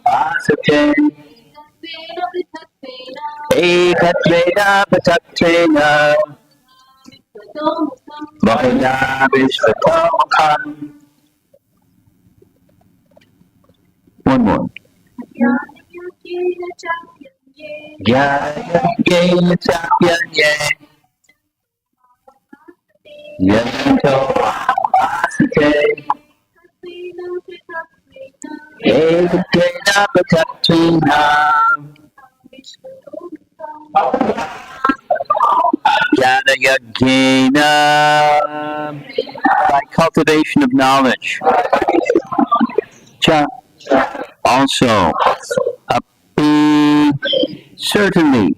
Asate Ekatvena Patatvena Mahina Vishvatamukhan. One more. Jaya Chapyanye Yanto Asate Ekatvena Patatvena Jnana Yajnana, by cultivation of knowledge. Cha, also. Api, certainly.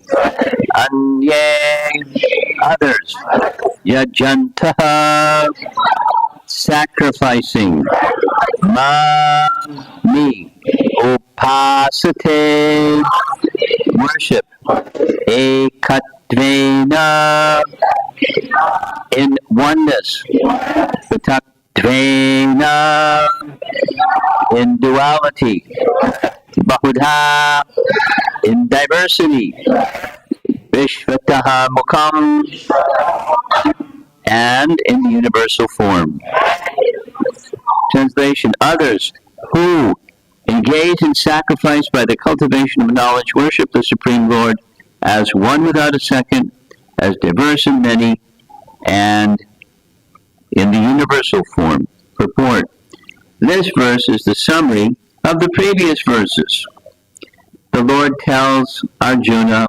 Anye, others. Yajanta, sacrificing. Ma, me. Upasate, worship. Ekatvena, in oneness. Vitaktvena, in duality. Bahudha, in diversity. Vishvataha Mukham, and in the universal form. Translation: others who engage in sacrifice by the cultivation of knowledge worship the Supreme Lord as one without a second, as diverse in many, and in the universal form. Purport: this verse is the summary of the previous verses. The Lord tells Arjuna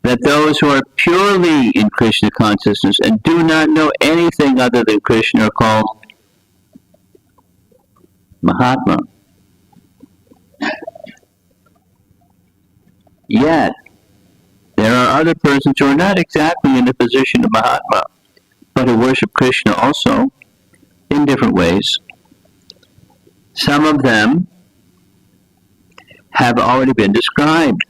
that those who are purely in Krishna consciousness and do not know anything other than Krishna are called Mahatma. Yet, there are other persons who are not exactly in the position of Mahatma, but who worship Krishna also in different ways. Some of them have already been described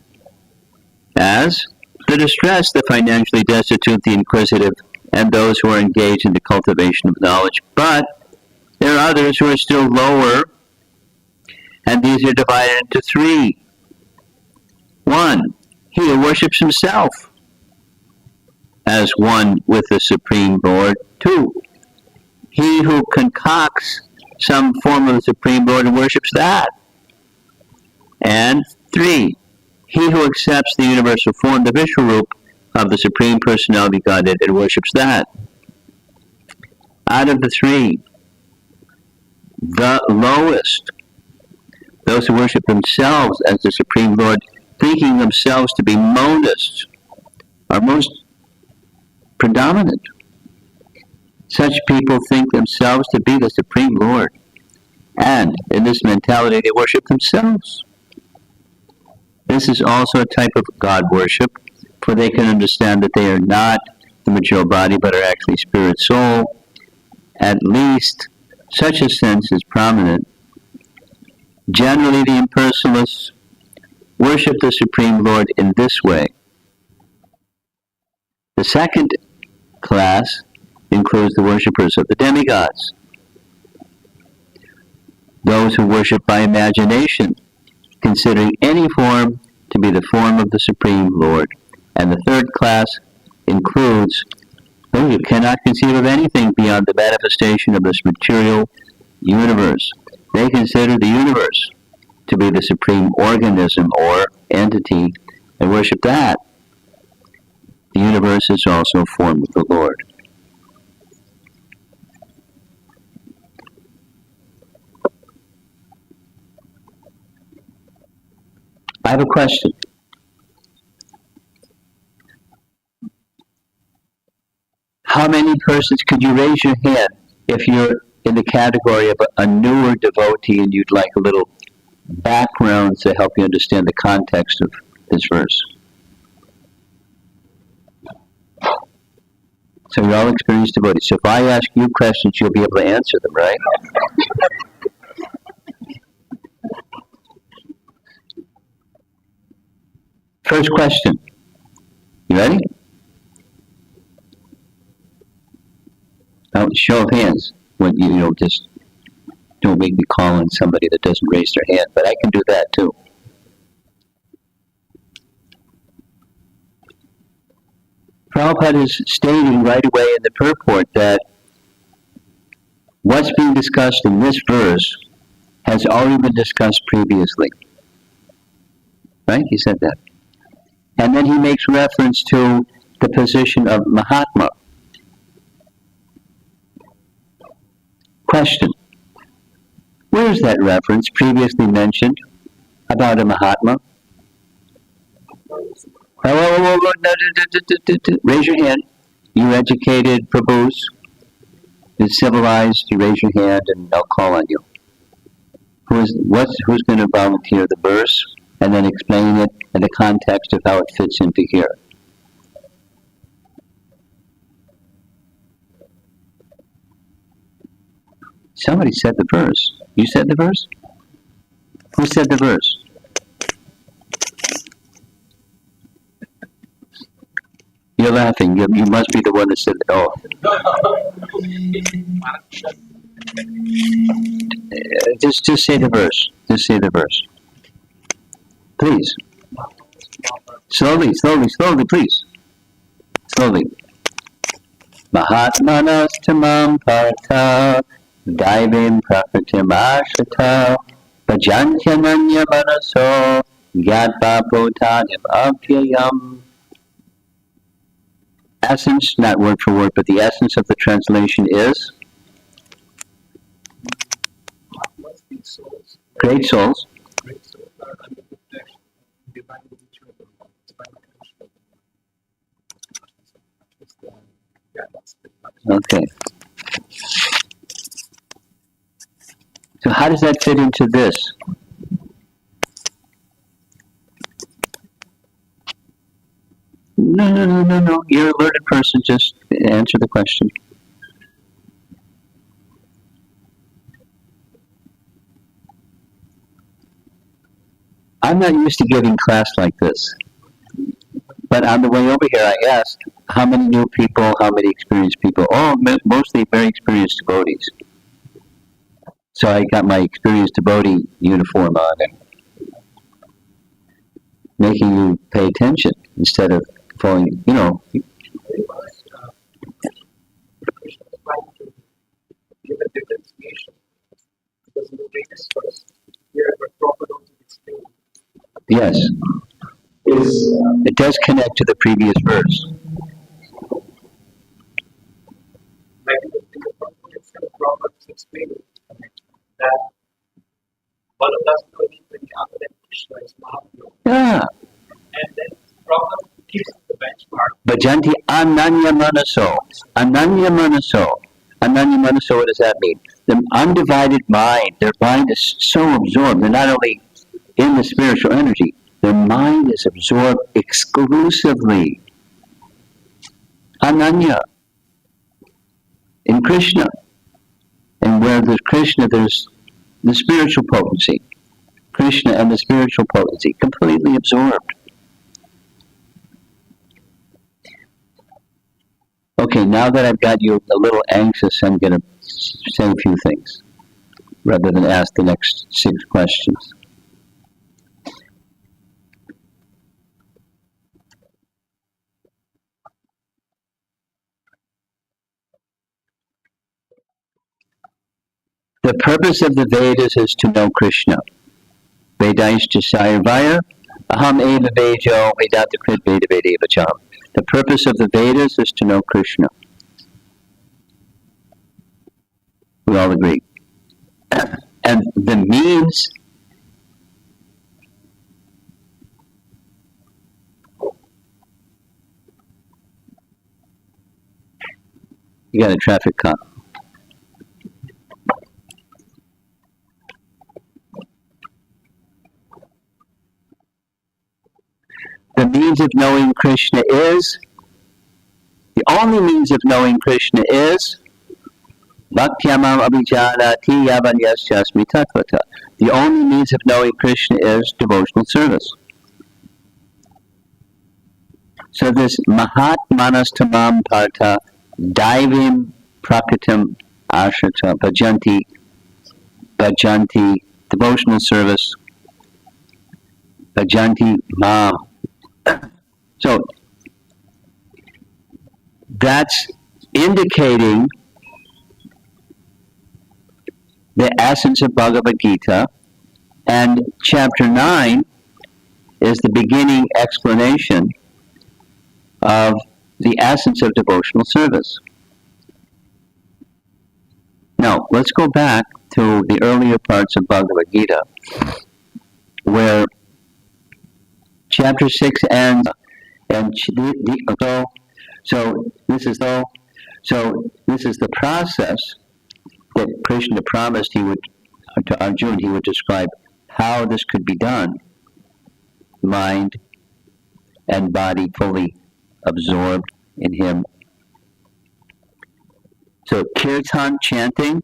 as the distressed, the financially destitute, the inquisitive, and those who are engaged in the cultivation of knowledge. But there are others who are still lower, and these are divided into three. One, he who worships himself as one with the Supreme Lord. Two, he who concocts some form of the Supreme Lord and worships that. And three, he who accepts the universal form, the Vishwarup of the Supreme Personality Godhead, and worships that. Out of the three, the lowest, those who worship themselves as the Supreme Lord, thinking themselves to be monists, are most predominant. Such people think themselves to be the Supreme Lord, and in this mentality they worship themselves. This is also a type of God worship, for they can understand that they are not the material body, but are actually spirit soul. At least such a sense is prominent. Generally, the impersonalists worship the Supreme Lord in this way. The second class includes the worshippers of the demigods, those who worship by imagination, considering any form to be the form of the Supreme Lord. And the third class includes those who cannot conceive of anything beyond the manifestation of this material universe. They consider the universe to be the supreme organism or entity and worship that. The universe is also a form of the Lord. I have a question. How many persons, could you raise your hand if you're in the category of a newer devotee and you'd like a little background to help you understand the context of this verse? So you're all experienced devotees. So if I ask you questions, you'll be able to answer them, right? First question. You ready? Now, show of hands. When just Don't make me call on somebody that doesn't raise their hand, but I can do that too. Prabhupada is stating right away in the purport that what's being discussed in this verse has already been discussed previously. Right? He said that. And then he makes reference to the position of Mahatma. Question. Where is that reference previously mentioned about a Mahatma? Raise your hand. You educated Prabhus, you civilized, you raise your hand and I'll call on you. Who's going to volunteer the verse and then explain it in the context of how it fits into here? Somebody said the verse. You said the verse? Who said the verse? You're laughing. You must be the one that said it. Oh. Just say the verse. Just say the verse. Please. Slowly, please. Slowly. Mahatmanas tamam partha daivim prakritim ashata bhajantyananya manaso gyatva bhotanim abhyayam. Essence, not word for word, but the essence of the translation is great souls. Okay. So how does that fit into this? No. You're a learned person. Just answer the question. I'm not used to giving class like this. But on the way over here, I asked, how many new people, how many experienced people? Oh, mostly very experienced devotees. So I got my experienced devotee uniform on and making you pay attention instead of falling, Yes. It does connect to the previous verse. Yeah. And then Prabhupada gives the benchmark. Bhajanti ananya manaso. Ananya manaso. Ananya manaso, what does that mean? The undivided mind. Their mind is so absorbed. They're not only in the spiritual energy, their mind is absorbed exclusively. Ananya. In Krishna. And where there's Krishna, there's the spiritual potency. Krishna and the spiritual potency, completely absorbed. Okay, now that I've got you a little anxious, I'm going to say a few things, rather than ask the next 6 questions. The purpose of the Vedas is to know Krishna. Vedaishcha Sayurvaya, Aham Eva Vejo, Vedatakrit Veda Vedevacham. The purpose of the Vedas is to know Krishna. We all agree. And the means you got a traffic cop. The means of knowing Krishna is, the only means of knowing Krishna is Bhaktyamam Abhijanati Yavanyasyasmi Tatvata. The only means of knowing Krishna is devotional service. So this Mahatmanas Tamam Partha Daivim Prakritam Ashrata Bhajanti bhajanti, devotional service, bhajanti mam. So that's indicating the essence of Bhagavad Gita, and chapter 9 is the beginning explanation of the essence of devotional service. Now, let's go back to the earlier parts of Bhagavad Gita, where chapter 6 ends, and so this is the process that Krishna promised he would to Arjuna. He would describe how this could be done, mind and body fully absorbed in him. So kirtan, chanting,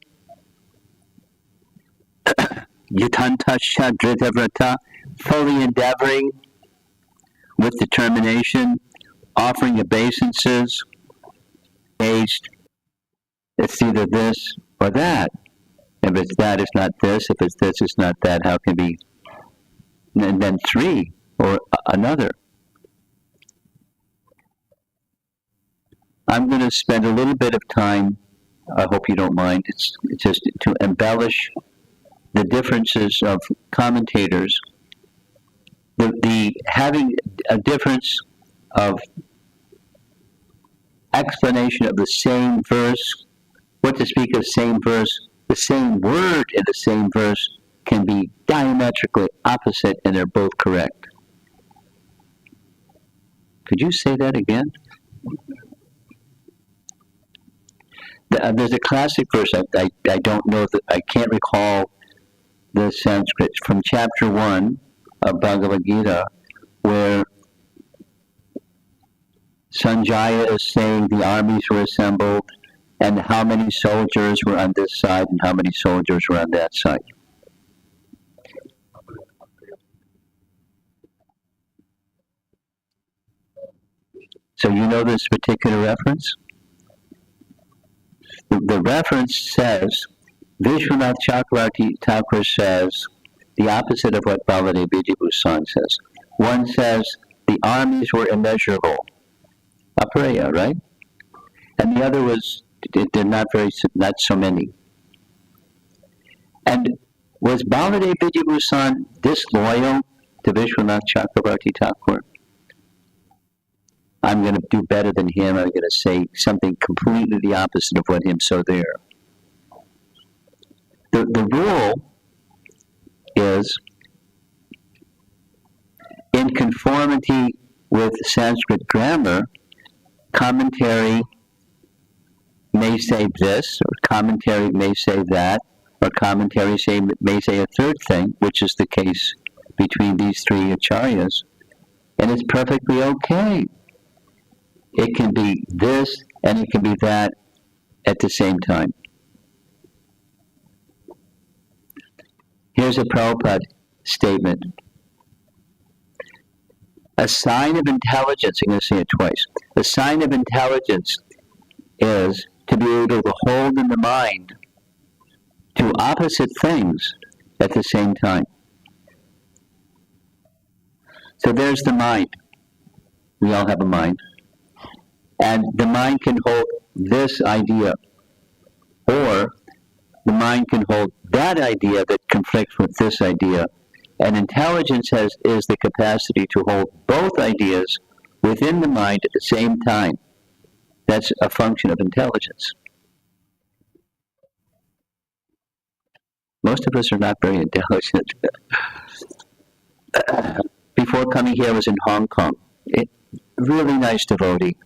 yutantascha dritavrata, fully endeavoring with determination, offering obeisances, engaged. It's either this or that. If it's that, it's not this. If it's this, it's not that. How can it be? And then three or another. I'm going to spend a little bit of time, I hope you don't mind, it's just to embellish the differences of commentators, the having a difference of explanation of the same verse. What to speak of same verse, the same word in the same verse can be diametrically opposite, and they're both correct. Could you say that again? There's a classic verse, I don't know, I can't recall the Sanskrit, from chapter 1 of Bhagavad Gita, where Sanjaya is saying the armies were assembled, and how many soldiers were on this side and how many soldiers were on that side. So you know this particular reference? The reference says, Vishwanath Chakravarti Thakur says, the opposite of what Baladev Vijayabhusan says. One says, the armies were immeasurable. Apareya, right? And the other was, they're not so many. And was Baladev Vijayabhusan disloyal to Vishwanath Chakravarti Thakur? I'm going to do better than him. I'm going to say something completely the opposite of what him. So there. The rule is, in conformity with Sanskrit grammar, commentary may say this, or commentary may say that, or commentary may say a third thing, which is the case between these three acharyas, and it's perfectly okay. It can be this and it can be that at the same time. Here's a Prabhupada statement. A sign of intelligence, I'm going to say it twice. A sign of intelligence is to be able to hold in the mind two opposite things at the same time. So there's the mind. We all have a mind. And the mind can hold this idea, or the mind can hold that idea that conflicts with this idea. And intelligence is the capacity to hold both ideas within the mind at the same time. That's a function of intelligence. Most of us are not very intelligent. Before coming here, I was in Hong Kong. Really nice devotee.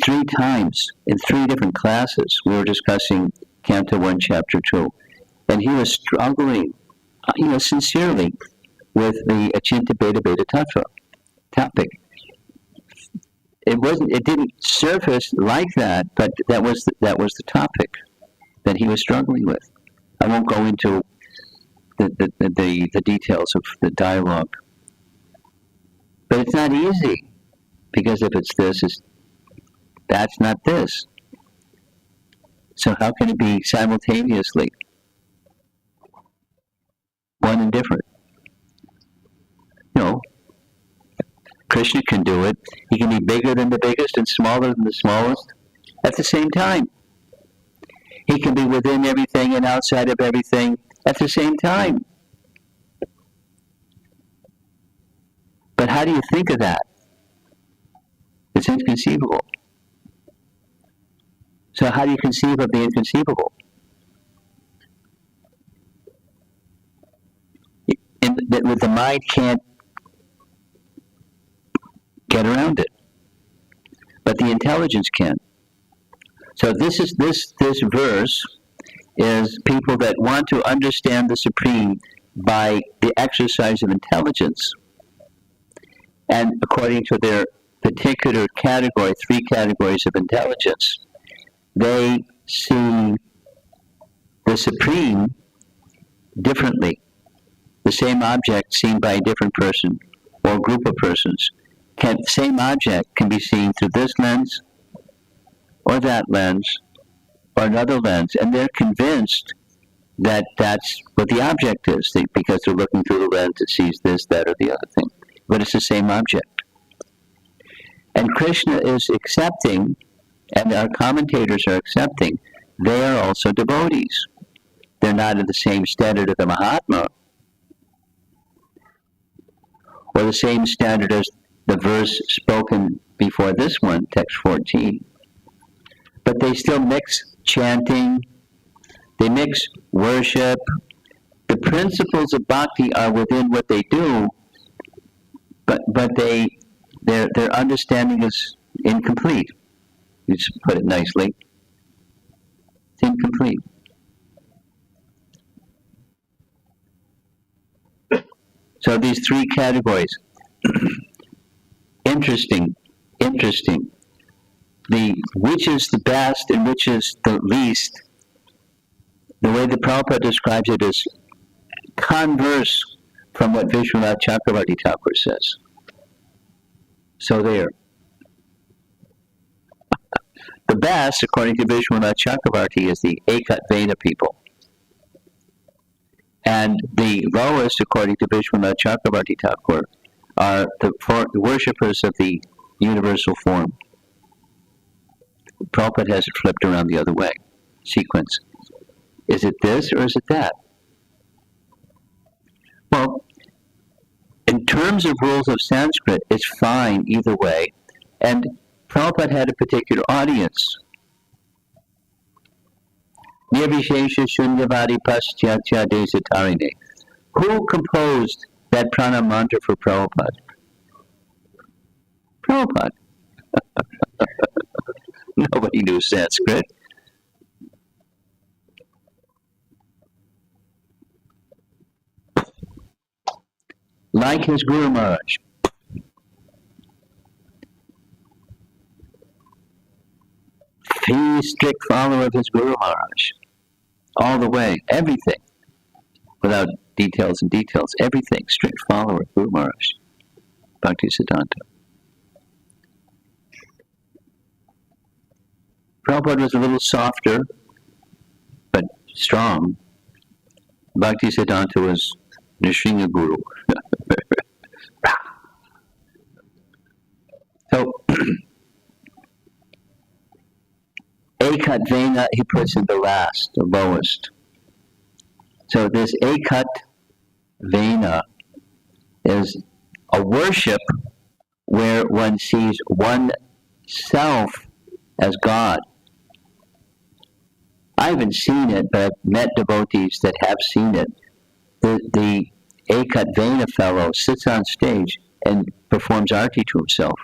3 times in 3 different classes, we were discussing Canto 1, Chapter 2. And he was struggling, sincerely, with the Achinta Beta Beta Tattva topic. It didn't surface like that, but that was the topic that he was struggling with. I won't go into the details of the dialogue. But it's not easy, because if it's this, that's not this. So how can it be simultaneously one and different? Krishna can do it. He can be bigger than the biggest and smaller than the smallest at the same time. He can be within everything and outside of everything at the same time. But how do you think of that? It's inconceivable. So how do you conceive of the inconceivable? The mind can't get around it, but the intelligence can. So this verse is people that want to understand the Supreme by the exercise of intelligence, and according to their particular category, 3 categories of intelligence, they see the Supreme differently. The same object seen by a different person or group of persons. Same object can be seen through this lens or that lens or another lens, and they're convinced that that's what the object is, because they're looking through the lens that sees this, that, or the other thing. But it's the same object. And Krishna is accepting, and our commentators are accepting, they are also devotees. They're not in the same standard of the Mahatma, or the same standard as the verse spoken before this one, text 14. But they still mix chanting, they mix worship. The principles of bhakti are within what they do, but their understanding is incomplete. You just put it nicely. It's incomplete. So these 3 categories. Interesting. Which is the best and which is the least, the way the Prabhupada describes it is converse from what Vishwanath Chakravarti Thakur says. So there. The best, according to Vishwanath Chakravarti, is the Ekat Veda people. And the lowest, according to Vishwanath Chakravarti Thakur, are the worshippers of the universal form. Prabhupada has it flipped around the other way. Sequence. Is it this or is it that? Well, in terms of rules of Sanskrit, it's fine either way. And Prabhupada had a particular audience. Nirvishesha Shunyavadi Paschatya Desatarine. Who composed that pranam mantra for Prabhupada? Prabhupada. Nobody knew Sanskrit. Like his Guru Maharaj. He's strict follower of his Guru Maharaj. All the way. Everything. Without details, everything. Strict follower of Guru Maharaj. Bhakti Siddhanta. Prabhupada was a little softer, but strong. Bhakti Siddhanta was Nrsinga Guru. So, Ekat Vena he puts in the last, the lowest. So this Ekat Vena is a worship where one sees oneself as God. I haven't seen it, but I've met devotees that have seen it. The Ekat Vena fellow sits on stage and performs arti to himself.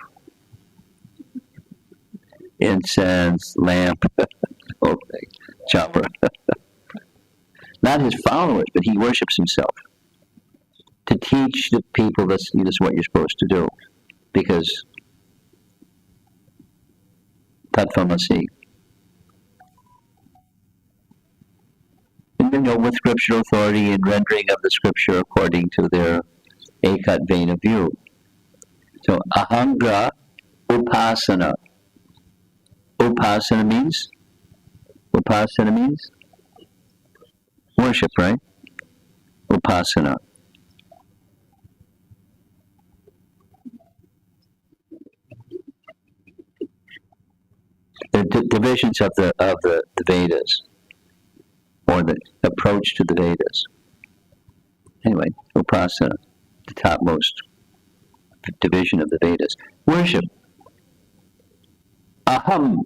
Incense, lamp, okay, chopper. Not his followers, but he worships himself. To teach the people this is what you're supposed to do. Because Tattvamasi. And with scriptural authority and rendering of the scripture according to their Ekat Vena view. So Ahangra Upasana. Upasana means upasana means? Worship, right? Upasana. The divisions of the Vedas, or the approach to the Vedas. Anyway, upasana, the topmost division of the Vedas. Worship. Aham.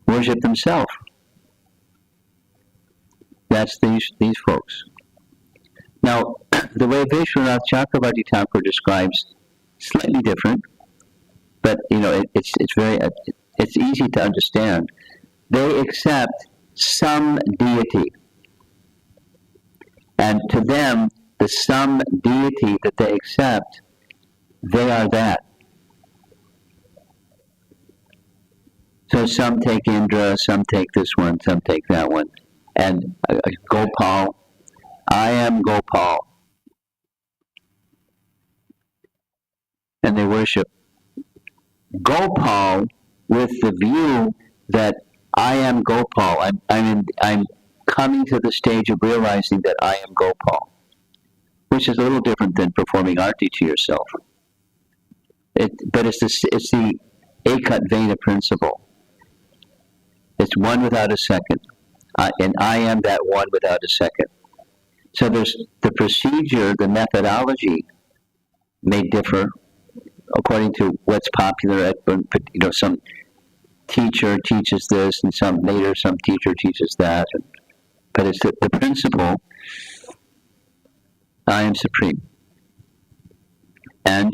Worship themselves. That's these folks. Now, the way Vishwanath Chakravarti Thakur describes, slightly different, but it's easy to understand. They accept some deity, and to them, the some deity that they accept, they are that. So some take Indra, some take this one, some take that one. And Gopal, I am Gopal. And they worship Gopal with the view that I am Gopal. I'm coming to the stage of realizing that I am Gopal, which is a little different than performing arti to yourself. But it's the Ekat Vena principle. It's one without a second. And I am that one without a second. So there's the procedure, the methodology may differ according to what's popular. Some teacher teaches this, and some teacher teaches that. But it's the principle, I am supreme. And,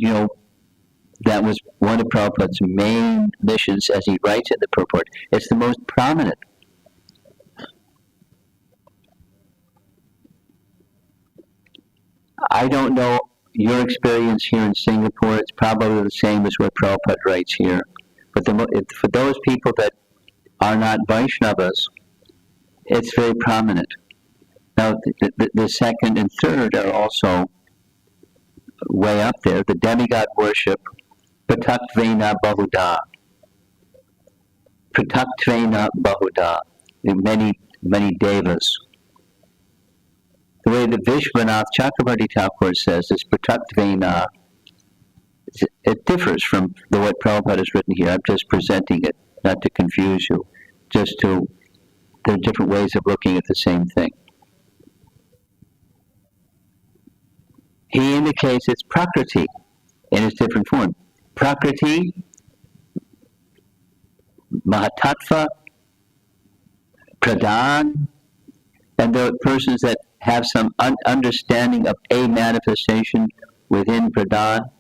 that was one of Prabhupada's main missions, as he writes in the purport. It's the most prominent. I don't know your experience here in Singapore. It's probably the same as what Prabhupada writes here. But for those people that are not Vaishnavas, it's very prominent. Now, the second and third are also way up there. The demigod worship, Prataktvena Bahuda. Prataktvena Bahuda. Many, many devas. The way the Vishwanath Chakravarti Thakur says is Prataktvena. It differs from what Prabhupada has written here. I'm just presenting it, not to confuse you. There are different ways of looking at the same thing. He indicates it's Prakriti in its different form. Prakriti, Mahatattva, Pradhan, and the persons that have some understanding of a manifestation within Pradhan,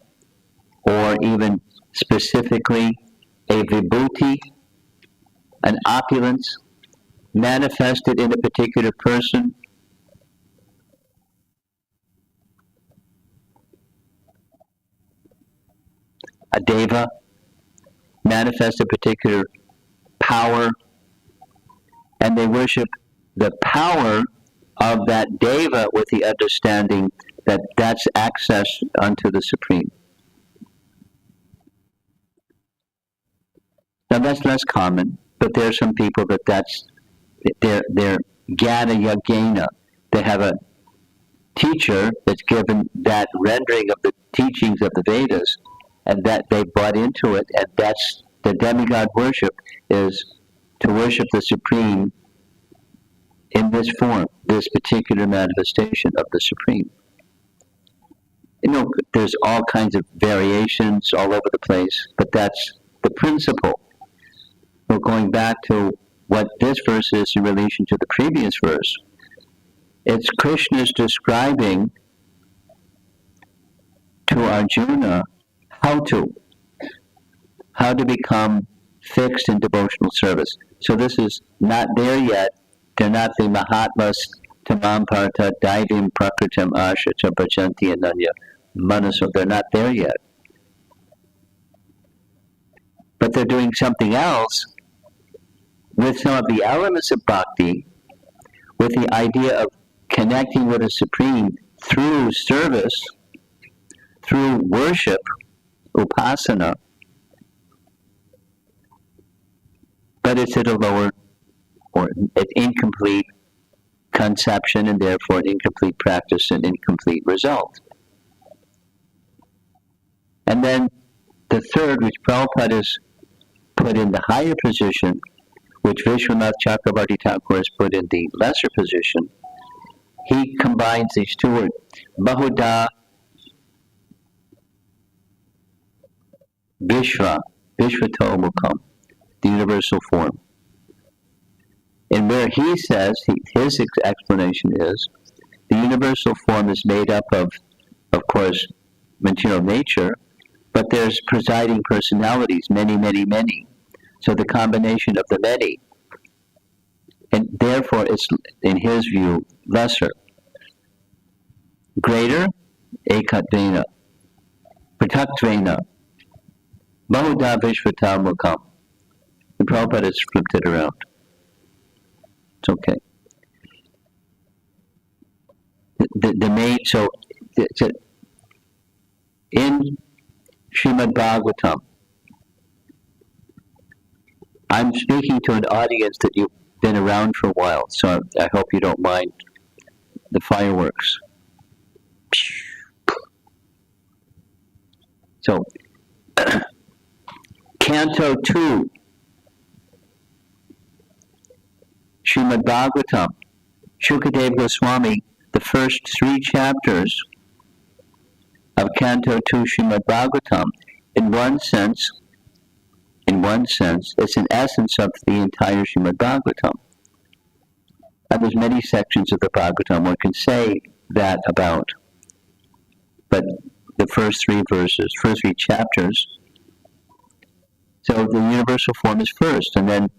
or even specifically a vibhuti, an opulence manifested in a particular person. A deva manifests a particular power, and they worship the power of that deva with the understanding that that's access unto the Supreme. Now that's less common, but there are some people that's their Jnana Yagena. They have a teacher that's given that rendering of the teachings of the Vedas, and that they bought into it, and that's the demigod worship, is to worship the Supreme in this form, this particular manifestation of the Supreme. There's all kinds of variations all over the place, but that's the principle. We're going back to what this verse is in relation to the previous verse. It's Krishna's describing to Arjuna how to become fixed in devotional service. So this is not there yet. They're not the Mahatmas tamam partha daivim prakritam asha cha bhajanti ananya manaso. They're not there yet. But they're doing something else with some of the elements of bhakti, with the idea of connecting with the Supreme through service, through worship, upasana, but it's at a lower or an incomplete conception and therefore an incomplete practice and incomplete result. And then the third, which Prabhupada has put in the higher position, which Vishwanath Chakrabarti Thakur has put in the lesser position, he combines these two words, Bahuda Vishva, Vishvato Mukham, the universal form. And where he says, his explanation is, the universal form is made up of course, material nature, but there's presiding personalities, many, many, many. So the combination of the many, and therefore it's, in his view, lesser. Greater, Ekatvena, Prataktvena, Bahuda Vishvata Mukham. And Prabhupada has flipped it around. It's okay. The main, so in Srimad Bhagavatam, I'm speaking to an audience that you've been around for a while, so I hope you don't mind the fireworks. So, Canto 2, Srimad Bhagavatam, Shukadeva Goswami, the first 3 chapters of Canto 2 Srimad Bhagavatam, in one sense, it's an essence of the entire Srimad Bhagavatam. And there's many sections of the Bhagavatam one can say that about. But the first 3 verses, first 3 chapters, so the universal form is first, and then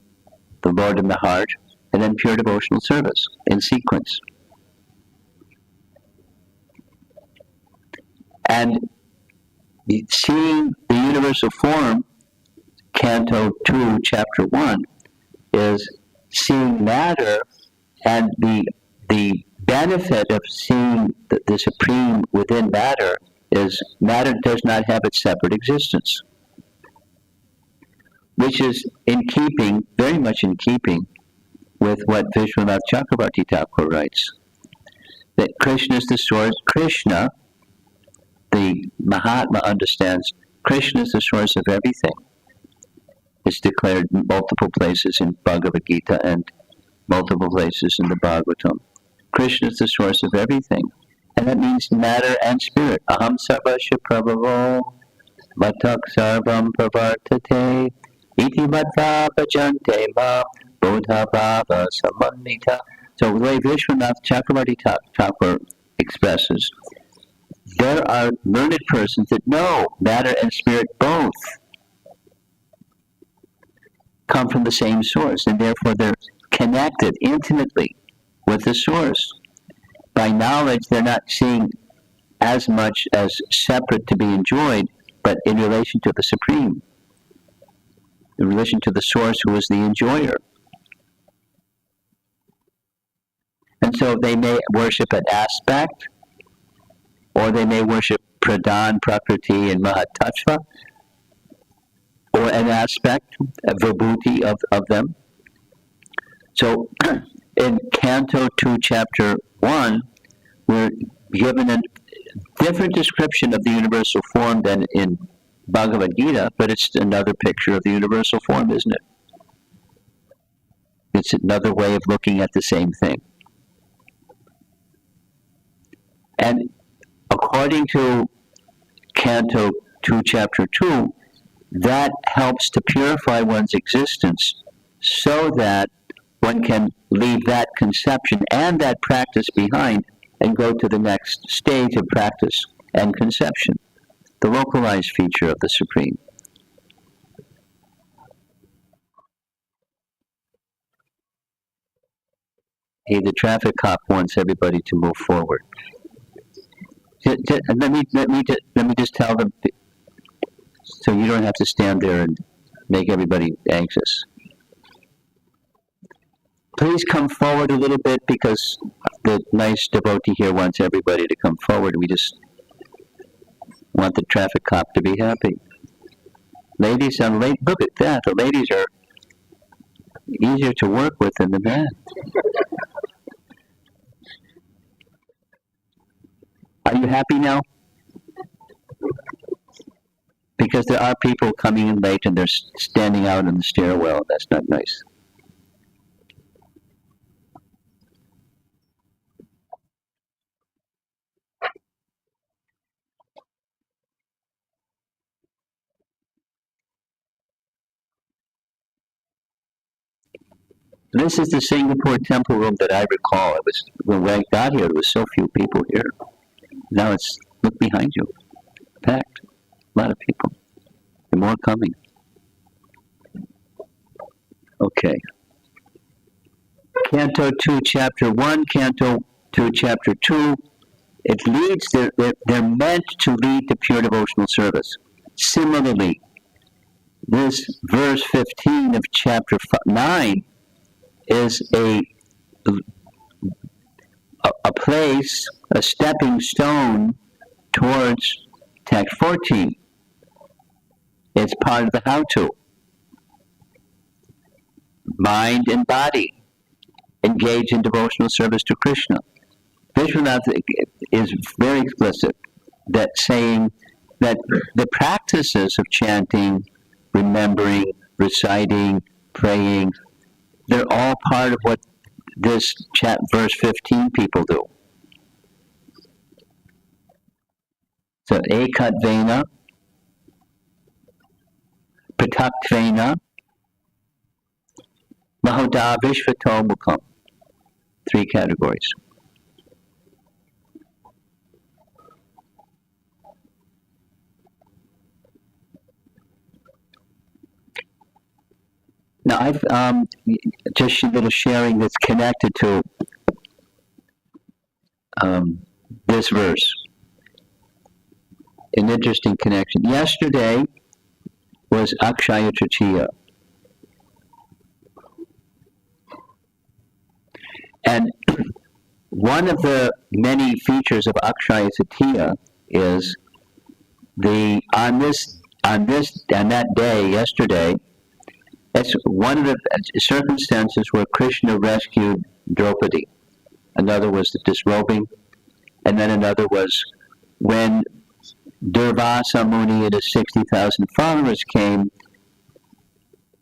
the Lord in the heart, and then pure devotional service in sequence. And seeing the universal form, Canto 2, Chapter 1, is seeing matter, and the benefit of seeing the Supreme within matter is matter does not have its separate existence, which is in keeping, very much in keeping, with what Vishwanath Chakrabarti Thakur writes, that Krishna is the source. Krishna, the Mahatma understands, Krishna is the source of everything. It's declared in multiple places in Bhagavad Gita and multiple places in the Bhagavatam. Krishna is the source of everything. And that means matter and spirit. Aham sarvasya prabhavo matak sarvam pravartate iti madhva bhajante ma bodha bhava samannita. So the way Vishwanath Chakrabarti Thakur expresses, there are learned persons that know matter and spirit both come from the same source, and therefore they're connected intimately with the source. By knowledge, they're not seeing as much as separate to be enjoyed, but in relation to the Supreme, in relation to the source who is the enjoyer. And so they may worship an aspect, or they may worship Pradhan, Prakriti, and Mahatattva, or an aspect, a vibhuti of them. So in Canto 2, Chapter 1, we're given a different description of the universal form than in Bhagavad Gita, but it's another picture of the universal form, isn't it? It's another way of looking at the same thing. And according to Canto 2, Chapter 2, that helps to purify one's existence so that one can leave that conception and that practice behind and go to the next stage of practice and conception, the localized feature of the Supreme. Hey, the traffic cop wants everybody to move forward. Let me just tell them, so you don't have to stand there and make everybody anxious. Please come forward a little bit, because the nice devotee here wants everybody to come forward. We just want the traffic cop to be happy. Ladies and look at that. The ladies are easier to work with than the man. Are you happy now? Because there are people coming in late and they're standing out in the stairwell. That's not nice. This is the Singapore temple room that I recall. It was when I got here. There was so few people here. Now it's look behind you, packed. A lot of people. And more coming. Okay. Canto 2, Chapter 1, Canto 2, Chapter 2. It leads. They're meant to lead to pure devotional service. Similarly, this verse 15 of Chapter 9 is a place, a stepping stone towards text 14. It's part of the how-to. Mind and body engage in devotional service to Krishna. Vishwanath is very explicit that saying that the practices of chanting, remembering, reciting, praying, they're all part of what this verse 15 people do. So, Ekat Vena, Patak Vena, Mahoda Vishvato Mukam. 3 categories. Now, I've just a little sharing that's connected to this verse. An interesting connection. Yesterday was Akshaya Tritiya. And one of the many features of Akshaya Tritiya is on that day, yesterday, it's one of the circumstances where Krishna rescued Draupadi. Another was the disrobing, and then another was when Durvasa Muni and his 60,000 followers came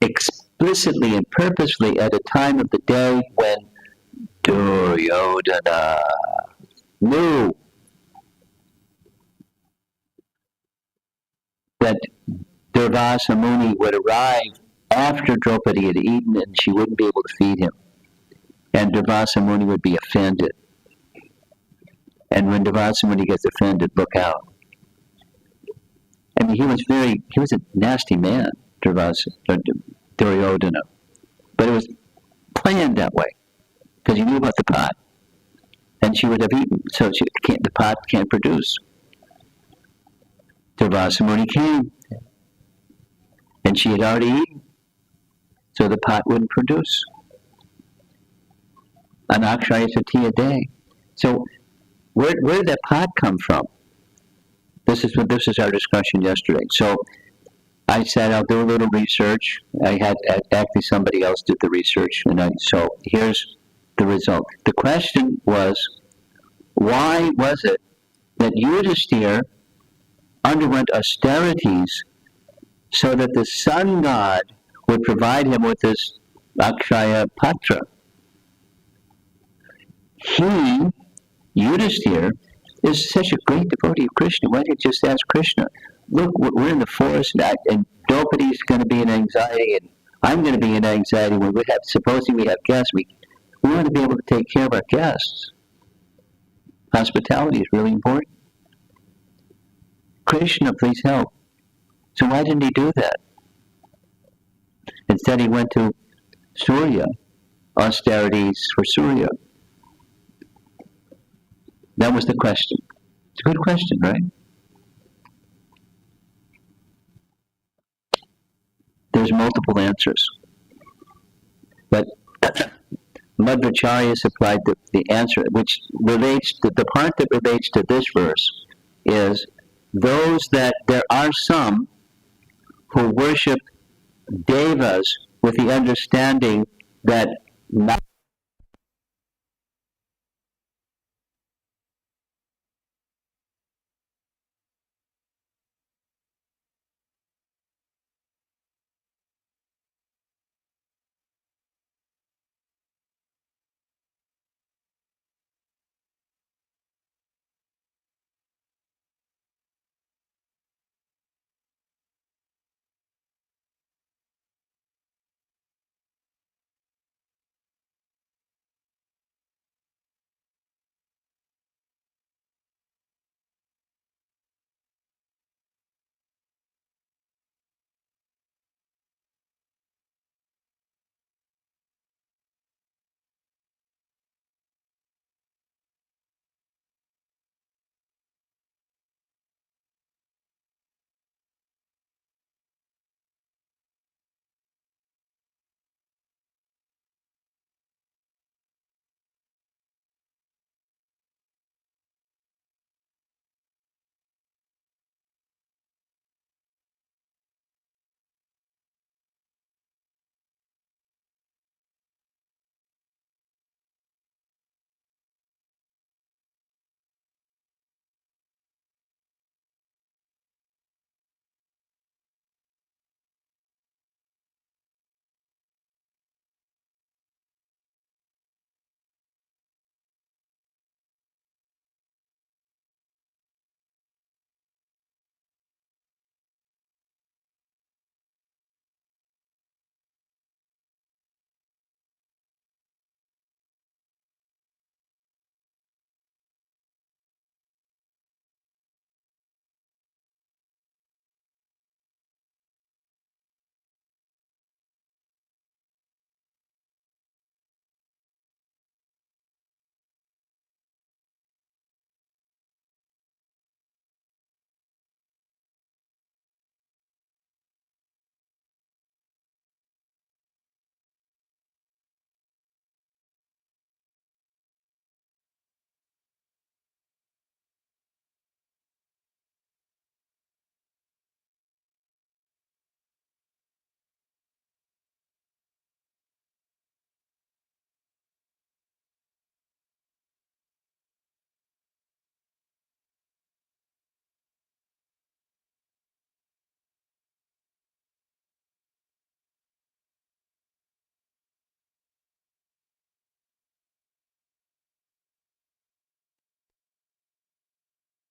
explicitly and purposefully at a time of the day when Duryodhana knew that Durvasa Muni would arrive after Draupadi had eaten and she wouldn't be able to feed him. And Durvasa Muni would be offended. And when Durvasa Muni gets offended, look out. I mean, he was a nasty man, Duryodhana. But it was planned that way, because he knew about the pot. And she would have eaten, so the pot can't produce. Durvasa Muni came, and she had already eaten, so the pot wouldn't produce. On Akshaya Tritiya day. So where did that pot come from? This is our discussion yesterday. So I said I'll do a little research. I had actually somebody else did the research, so here's the result. The question was, why was it that Yudhisthira underwent austerities so that the sun god would provide him with this Akshaya Patra? Yudhisthira, is such a great devotee of Krishna. Why didn't you just ask Krishna? Look, we're in the forest, and Draupadi's going to be in anxiety, and I'm going to be in anxiety when supposing we have guests. We want to be able to take care of our guests. Hospitality is really important. Krishna, please help. So why didn't he do that? Instead, he went to Surya, austerities for Surya. That was the question. It's a good question, right? There's multiple answers. But Madhvacharya supplied the answer, which relates to the part that relates to this verse, is those that there are some who worship devas with the understanding that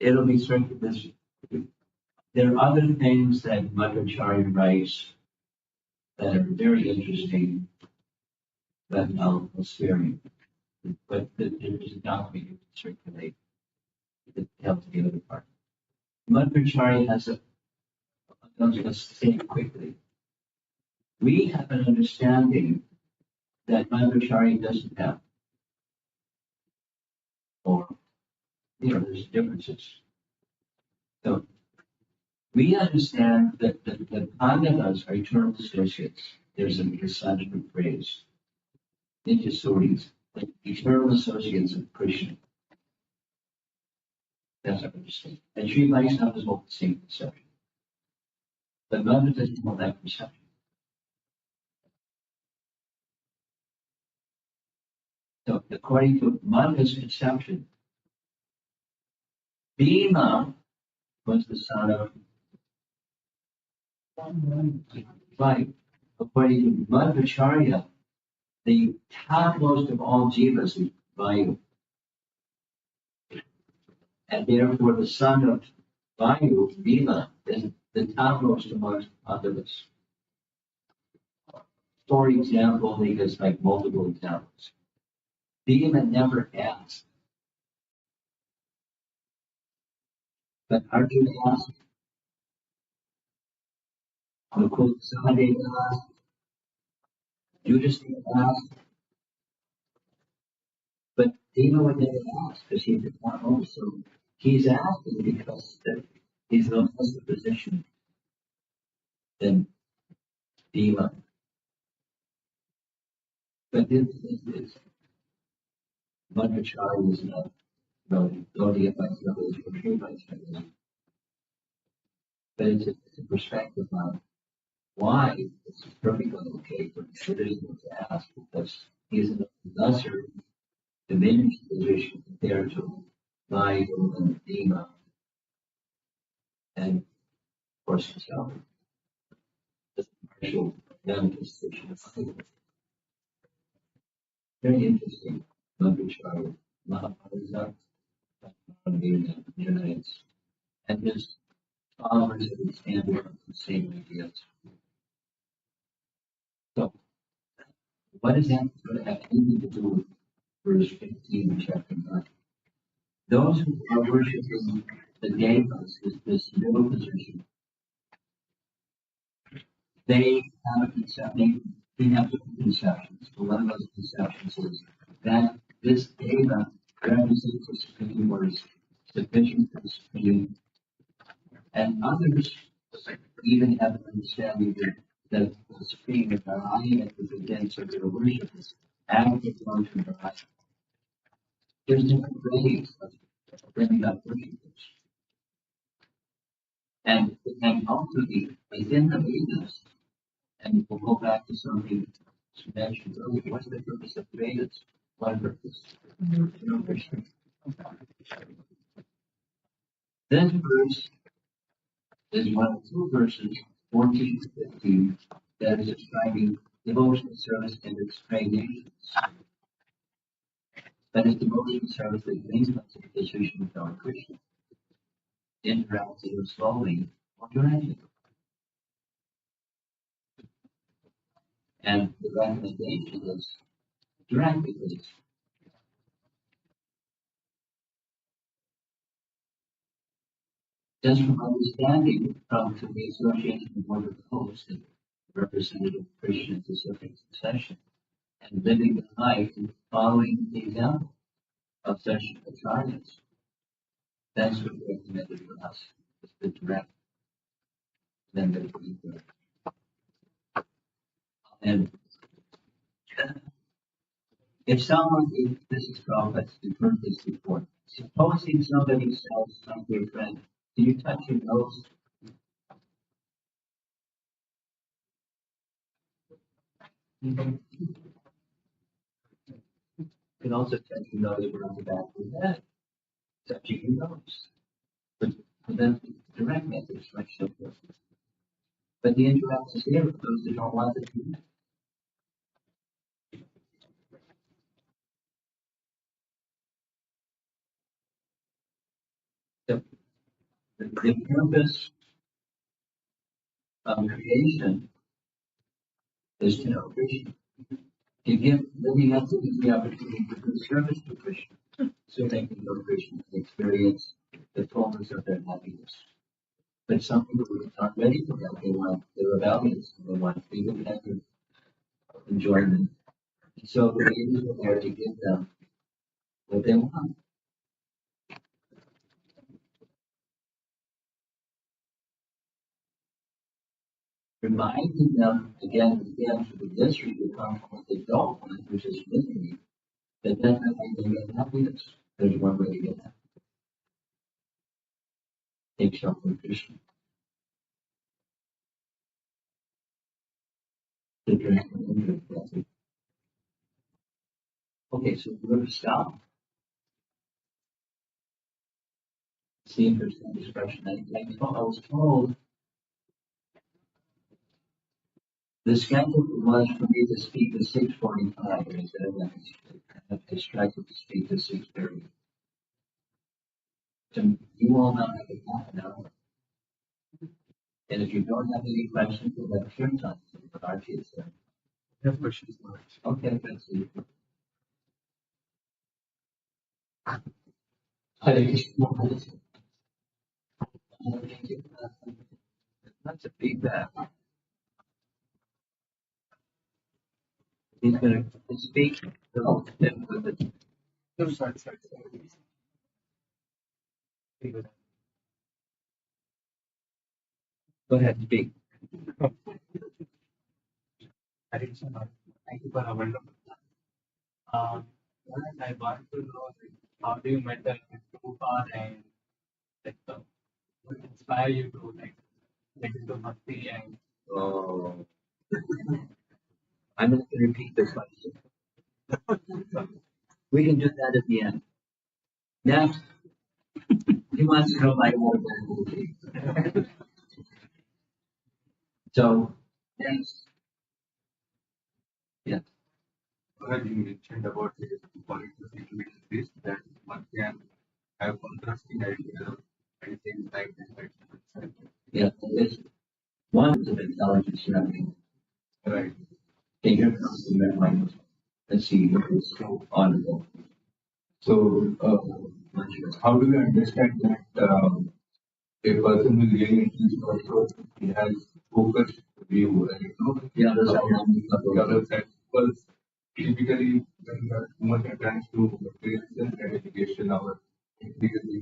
it'll be certain this. There are other things that Madhvacharya writes that are very interesting that I'll spare you. But there is a document to circulate that tells the other part. Madhvacharya has a, I'm going to say it quickly. We have an understanding that Madhvacharya doesn't have, or, there's differences. So we understand that the Pandavas are eternal associates. There's a Sanskrit phrase, Nityasuris, like eternal associates of Krishna. That's our understanding. And Sri Vaishnavas hold the same conception. But Madhva doesn't hold that conception. So according to Madhva's conception, Bhima was the son of right. According to Madhvacharya, the topmost of all jivas is Vayu. And therefore the son of Vayu, Bhima, is the topmost amongst others. For example, he has like multiple examples. Bhima never asked, but Arjuna asked, Mukul Sahadeva asked, Yudhisthira asked, but Bhima would never ask because he did not know. So he's asking because he's in a lesser position than Bhima. But this is Madhvacharya is not don't get myself as portrayed by China. But it's a perspective on Why? It's perfectly okay for the citizen to ask because he's in a lesser diminished position compared to Bible and Dema and of course himself. This partial manifestation. Very interesting. Mandrachara, Mahaprabhu, Unites, and his followers have expanded on the same ideas. So, what does that have anything to do with verse 15 of chapter 9? Those who are worshiping the devas, this middle position, they have a conception, they have different conceptions. But one of those conceptions is that this deva represents the supreme or is sufficient for the supreme, and others even have an understanding that the supreme is Narayan and the events of their worship is active one to Narayan. There's different ways of bringing up worshippers. And ultimately, within the Vedas, and we'll go back to something you mentioned earlier, what's the purpose of the Vedas? One purpose. This verse is one of two verses, 14 to 15, that is describing devotional service and its gradations. That is devotional service that brings us to the position of our Krishna, interacting or slowly or directly. And the recommendation is directly, please. Just from understanding from the association of one of the hosts and representative Krishna specific succession and living the life and following the example of such acharyas. That's what recommended for us. It's the direct method of the and if someone, if this is complex, you've heard this before. Supposing somebody sells something to a friend, do you touch your nose? You can also touch your nose around the back of the head, touching your nose. But then the direct method is much simpler. But the indirect is there for those that don't want to do that. The purpose of creation is to know Krishna. To give living entities the opportunity to do service to Krishna, so they can know Krishna and experience the fullness of their happiness. But some people are not ready for that. They want the rebellious, they want independent enjoyment. And so the angels are there to give them what they want. Reminding them again and again for the mystery to come from what they don't want, which is misery, but then they get happiness. There's one way to get that. Take shelter from Krishna. The direct and indirect. Okay, so we're going to stop. See if there's some discussion. I was told the schedule was for me to speak at 6:45, and I said I have distracted to speak at 6:30. So you all now have a half an hour. And if you don't have any questions, we'll have your time. But Archie is there. I have questions. Okay, let's see. Hare Krishna. Thank you. That's a feedback. He's going to speak. So, no, sorry. Go ahead, speak. Hare Krishna. Thank you for our wonderful. First I want to know like, how do you met the Prabhupada and like what inspire you to like get into bhakti and Oh, I'm not going to repeat the question. We can do that at the end. Next, he wants to know my more movie. So, next, yeah. Well, you mentioned about the political situation this that one can have contrasting ideas at the same time. Yeah, it's one is of intelligence running. Right. Okay, here comes the red light. Let's see if it's so audible. So, how do we understand that a person who is really into also he has focused view, and The other side about the of other side? Because typically, when we are too much attached to material gratification or increase the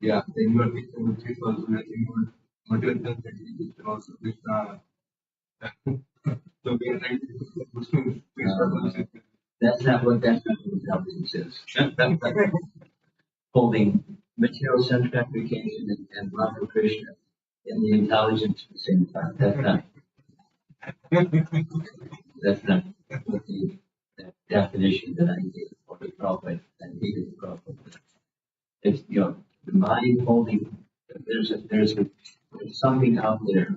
yeah, then you are thinking which is also nothing but material gratification also Krishna. So we are right. Krishna that's not what intelligence is. Holding material sense gratification and love for Krishna and the intelligence at the same time. That's not what the definition that I gave for the prophet and he is the prophet. It's, the mind holding, there's something out there,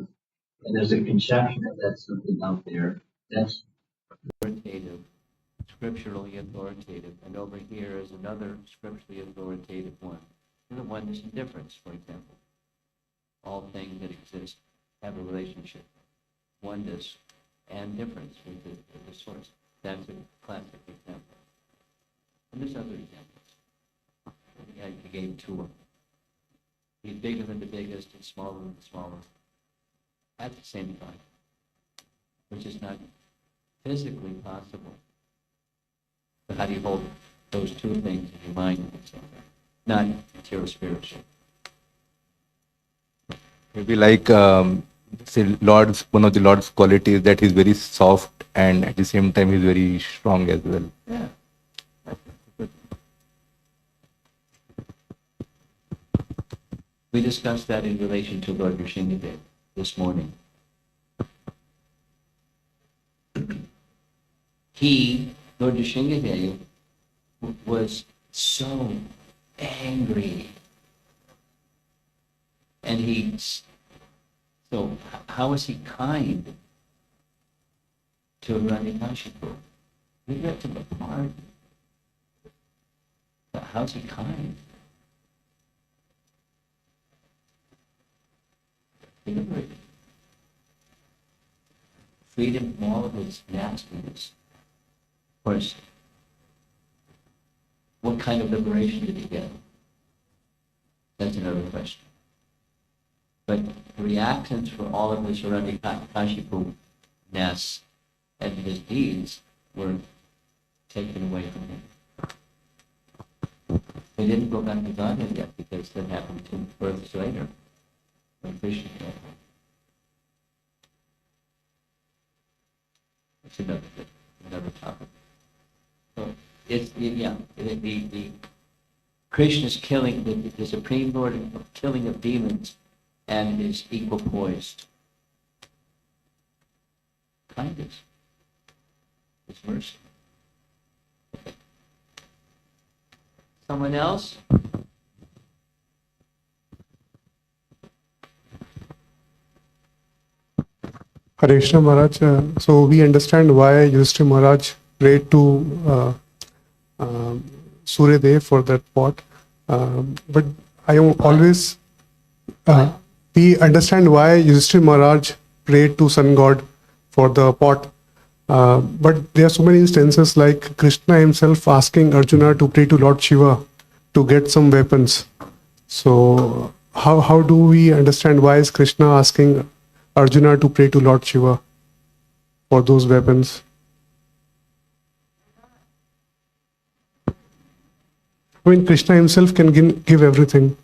and there's a conception that that's something out there. That's authoritative, scripturally authoritative, and over here is another scripturally authoritative one. And the oneness and difference, for example. All things that exist have a relationship, oneness and difference with the source. That's a classic example. And there's other examples. I gave two of them. He's bigger than the biggest and smaller than the smallest at the same time, which is not physically possible. So how do you hold those two things in your mind at the same time? Not material spiritual. Maybe like say Lord's one of the Lord's qualities that he's very soft and at the same time he's very strong as well. Yeah. We discussed that in relation to Lord Nrsimhadev this morning. Lord Nrsimhadev, was so angry. And so how is he kind to Hiranyakashipu? We got to the part. But how's he kind? Liberated. Freed him from all of his nastiness. Of course, what kind of liberation did he get? That's another question. But the reactions for all of his Hiranyakashipu-ness and his deeds were taken away from him. He didn't go back to Godhead yet because that happened 2 births later when Krishna came. It's another topic. So the Krishna's killing, the Supreme Lord of killing of demons, and is equal poised. Kindness. It's mercy. Someone else? Hare Krishna Maharaj, so we understand why Yudhishthira Maharaj prayed to Surya Dev for that pot. But I am always, we understand why Yudhishthira Maharaj prayed to Sun God for the pot. But there are so many instances like Krishna himself asking Arjuna to pray to Lord Shiva to get some weapons. So how do we understand why is Krishna asking Arjuna to pray to Lord Shiva for those weapons? I mean, Krishna himself can give everything.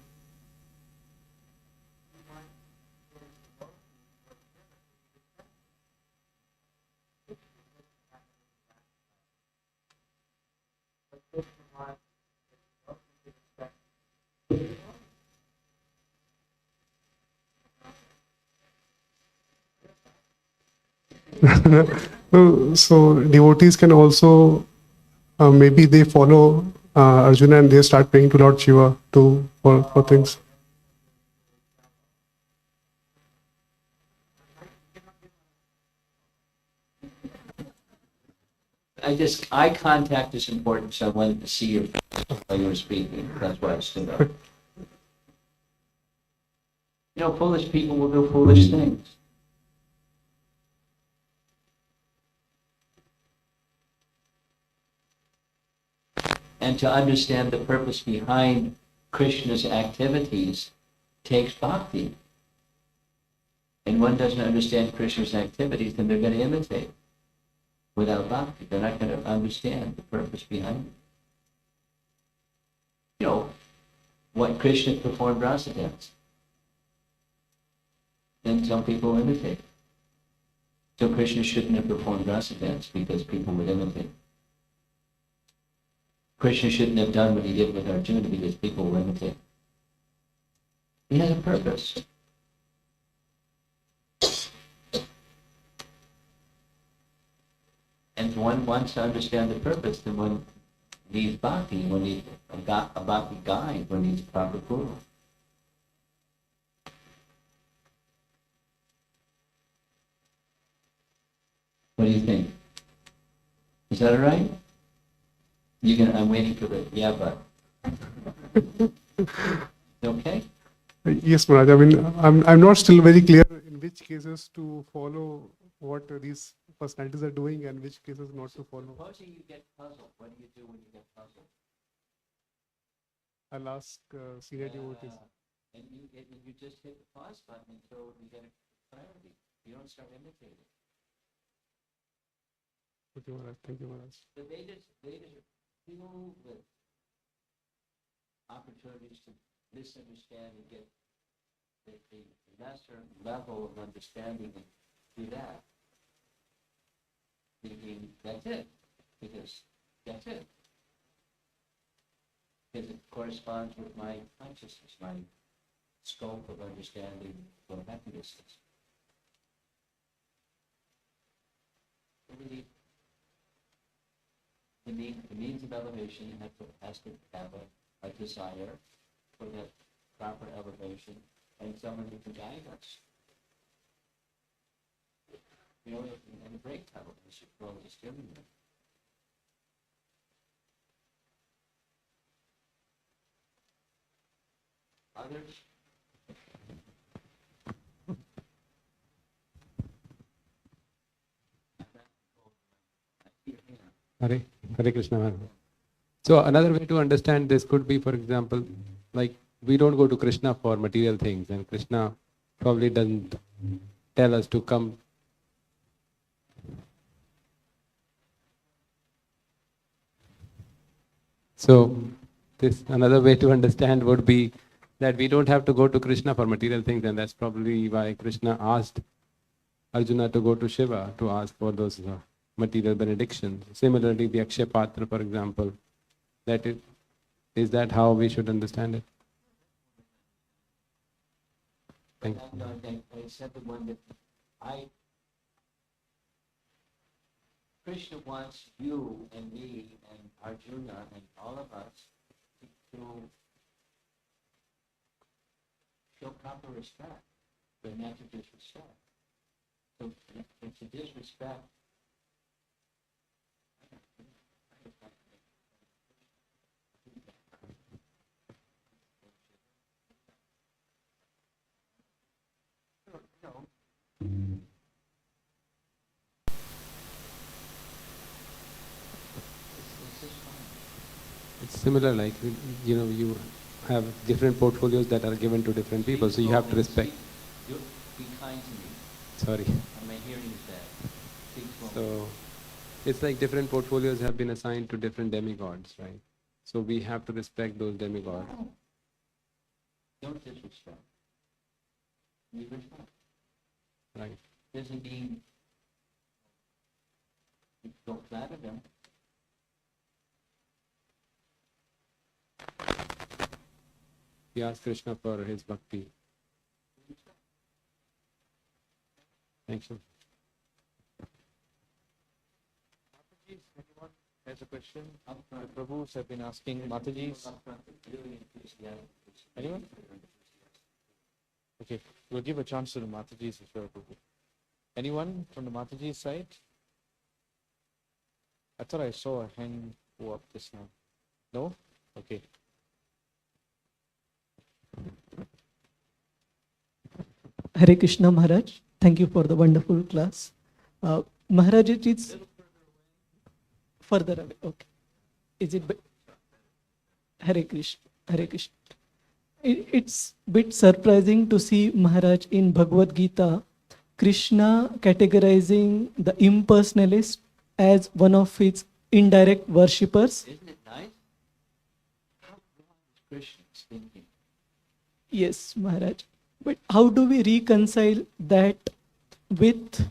No, so devotees can also maybe they follow Arjuna and they start praying to Lord Shiva to for things. Eye contact is important, so I wanted to see you while you were speaking. That's why I stood up. You know, foolish people will do foolish things. And to understand the purpose behind Krishna's activities takes bhakti. And one doesn't understand Krishna's activities, then they're going to imitate. Without bhakti, they're not going to understand the purpose behind it. You know, what Krishna performed rasa dance. Then some people imitate. So Krishna shouldn't have performed rasa dance because people would imitate. Krishna shouldn't have done what he did with Arjuna because people will imitate. He has a purpose. And if one wants to understand the purpose, then one needs bhakti, one needs a bhakti guide, one needs proper guru. What do you think? Is that all right? I'm waiting for the yeah, but. Okay? Yes, Maharaj. I mean, I'm not still very clear in which cases to follow what these personalities are doing and which cases not to follow. Supposing you get puzzled, what do you do when you get puzzled? I'll ask senior devotees. And you just hit the pause button until you get a clarity. You don't start imitating. Okay, Maharaj. Thank you, Maharaj. The Vedas are filled with opportunities to misunderstand and get the lesser level of understanding and do that. Thinking that's it, because that's it. Because it corresponds with my consciousness, my scope of understanding what happiness is. Really, the means of elevation has to have a desire for that proper elevation and someone who can guide us. You know, in a brake pedal, we should follow the steering wheel. Others? Hare, Hare Krishna Maharaj. So another way to understand this could be, for example, like we don't go to Krishna for material things, and Krishna probably doesn't tell us to come. So this another way to understand would be that we don't have to go to Krishna for material things, and that's probably why Krishna asked Arjuna to go to Shiva to ask for those material benedictions. Similarly, the Akshay Patra, for example, is that how we should understand it? Thank you. I said the one that Krishna wants you and me and Arjuna and all of us to show proper respect, but not to disrespect. So it's a disrespect. It's similar, like, you have different portfolios that are given to different people, so you have to respect. Be kind to me. Sorry. My hearing is bad. Speak slowly. So it's like different portfolios have been assigned to different demigods, right? So we have to respect those demigods. Don't disrespect. You respect. Right. Doesn't mean you don't flatter them. We ask Krishna for his bhakti. Thank you. question. The Prabhus have been asking Mataji's. Anyone? Okay, we'll give a chance to the Mataji's as well, Prabhu. Anyone from the Mataji's side? I thought I saw a hand go up just now. No? Okay. Hare Krishna Maharaj, thank you for the wonderful class. Maharaj, it is further away. Okay. Is it? Hare Krishna. Hare Krishna. It's bit surprising to see Maharaj in Bhagavad Gita, Krishna categorizing the impersonalist as one of his indirect worshippers. Isn't it nice? How is Krishna's thinking? Yes, Maharaj. But how do we reconcile that with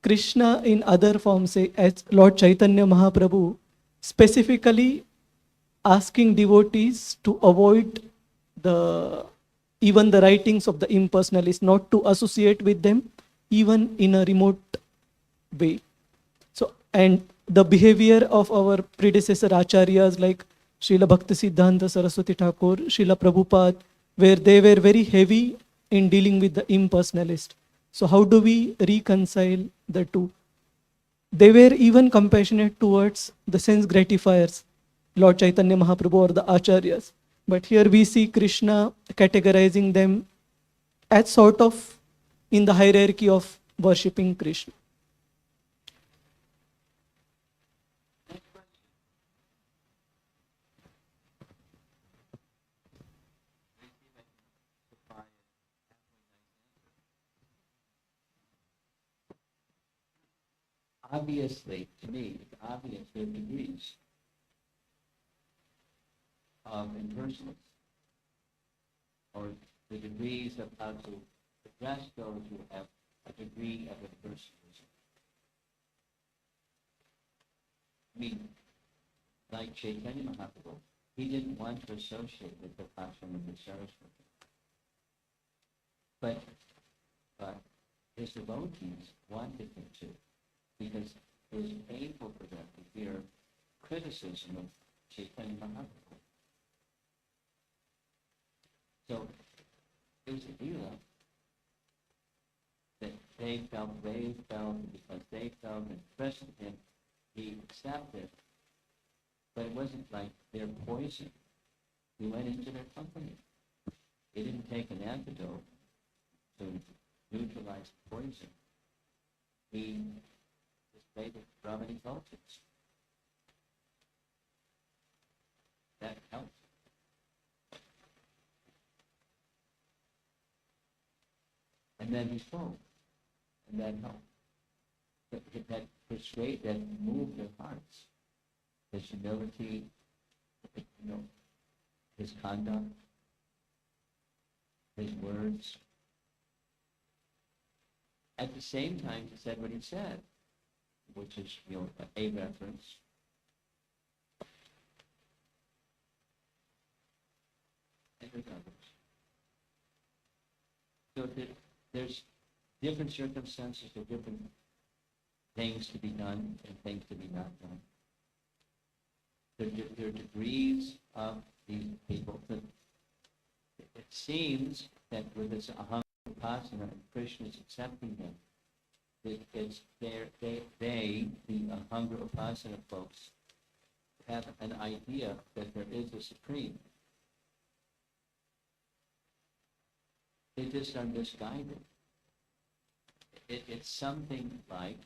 Krishna in other forms, say as Lord Chaitanya Mahaprabhu, specifically asking devotees to avoid even the writings of the impersonalists, not to associate with them, even in a remote way. So, and the behavior of our predecessor acharyas like Srila Bhaktisiddhanta Saraswati Thakur, Srila Prabhupada, where they were very heavy in dealing with the impersonalist. So how do we reconcile the two? They were even compassionate towards the sense gratifiers, Lord Chaitanya Mahaprabhu or the acharyas. But here we see Krishna categorizing them as sort of in the hierarchy of worshipping Krishna. Obviously, to me, it's obvious there are degrees of impersonalism, or the degrees of how to address those who have a degree of impersonalism. I mean, like Chaitanya Mahaprabhu, he didn't want to associate with the ashram of the Saraswati. But his devotees wanted him to, because it was painful for them to hear criticism of Chaitanya Mahaprabhu. So it was a deal that they felt, because they felt impressed with him, he accepted. But it wasn't like their poison. He went into their company. He didn't take an antidote to neutralize the poison. He displayed the Brahmanic cultures. That helped. And then he spoke, and that helped. That moved their hearts. His humility, his conduct, his words. At the same time, he said what he said, which is, a reference. And there's others. So there's different circumstances, there are different things to be done and things to be not done. There are degrees of these people. But it seems that with this aham upasana, and Krishna is accepting them. It's the ahanga upasana folks have an idea that there is a supreme. They just are misguided. It's something like,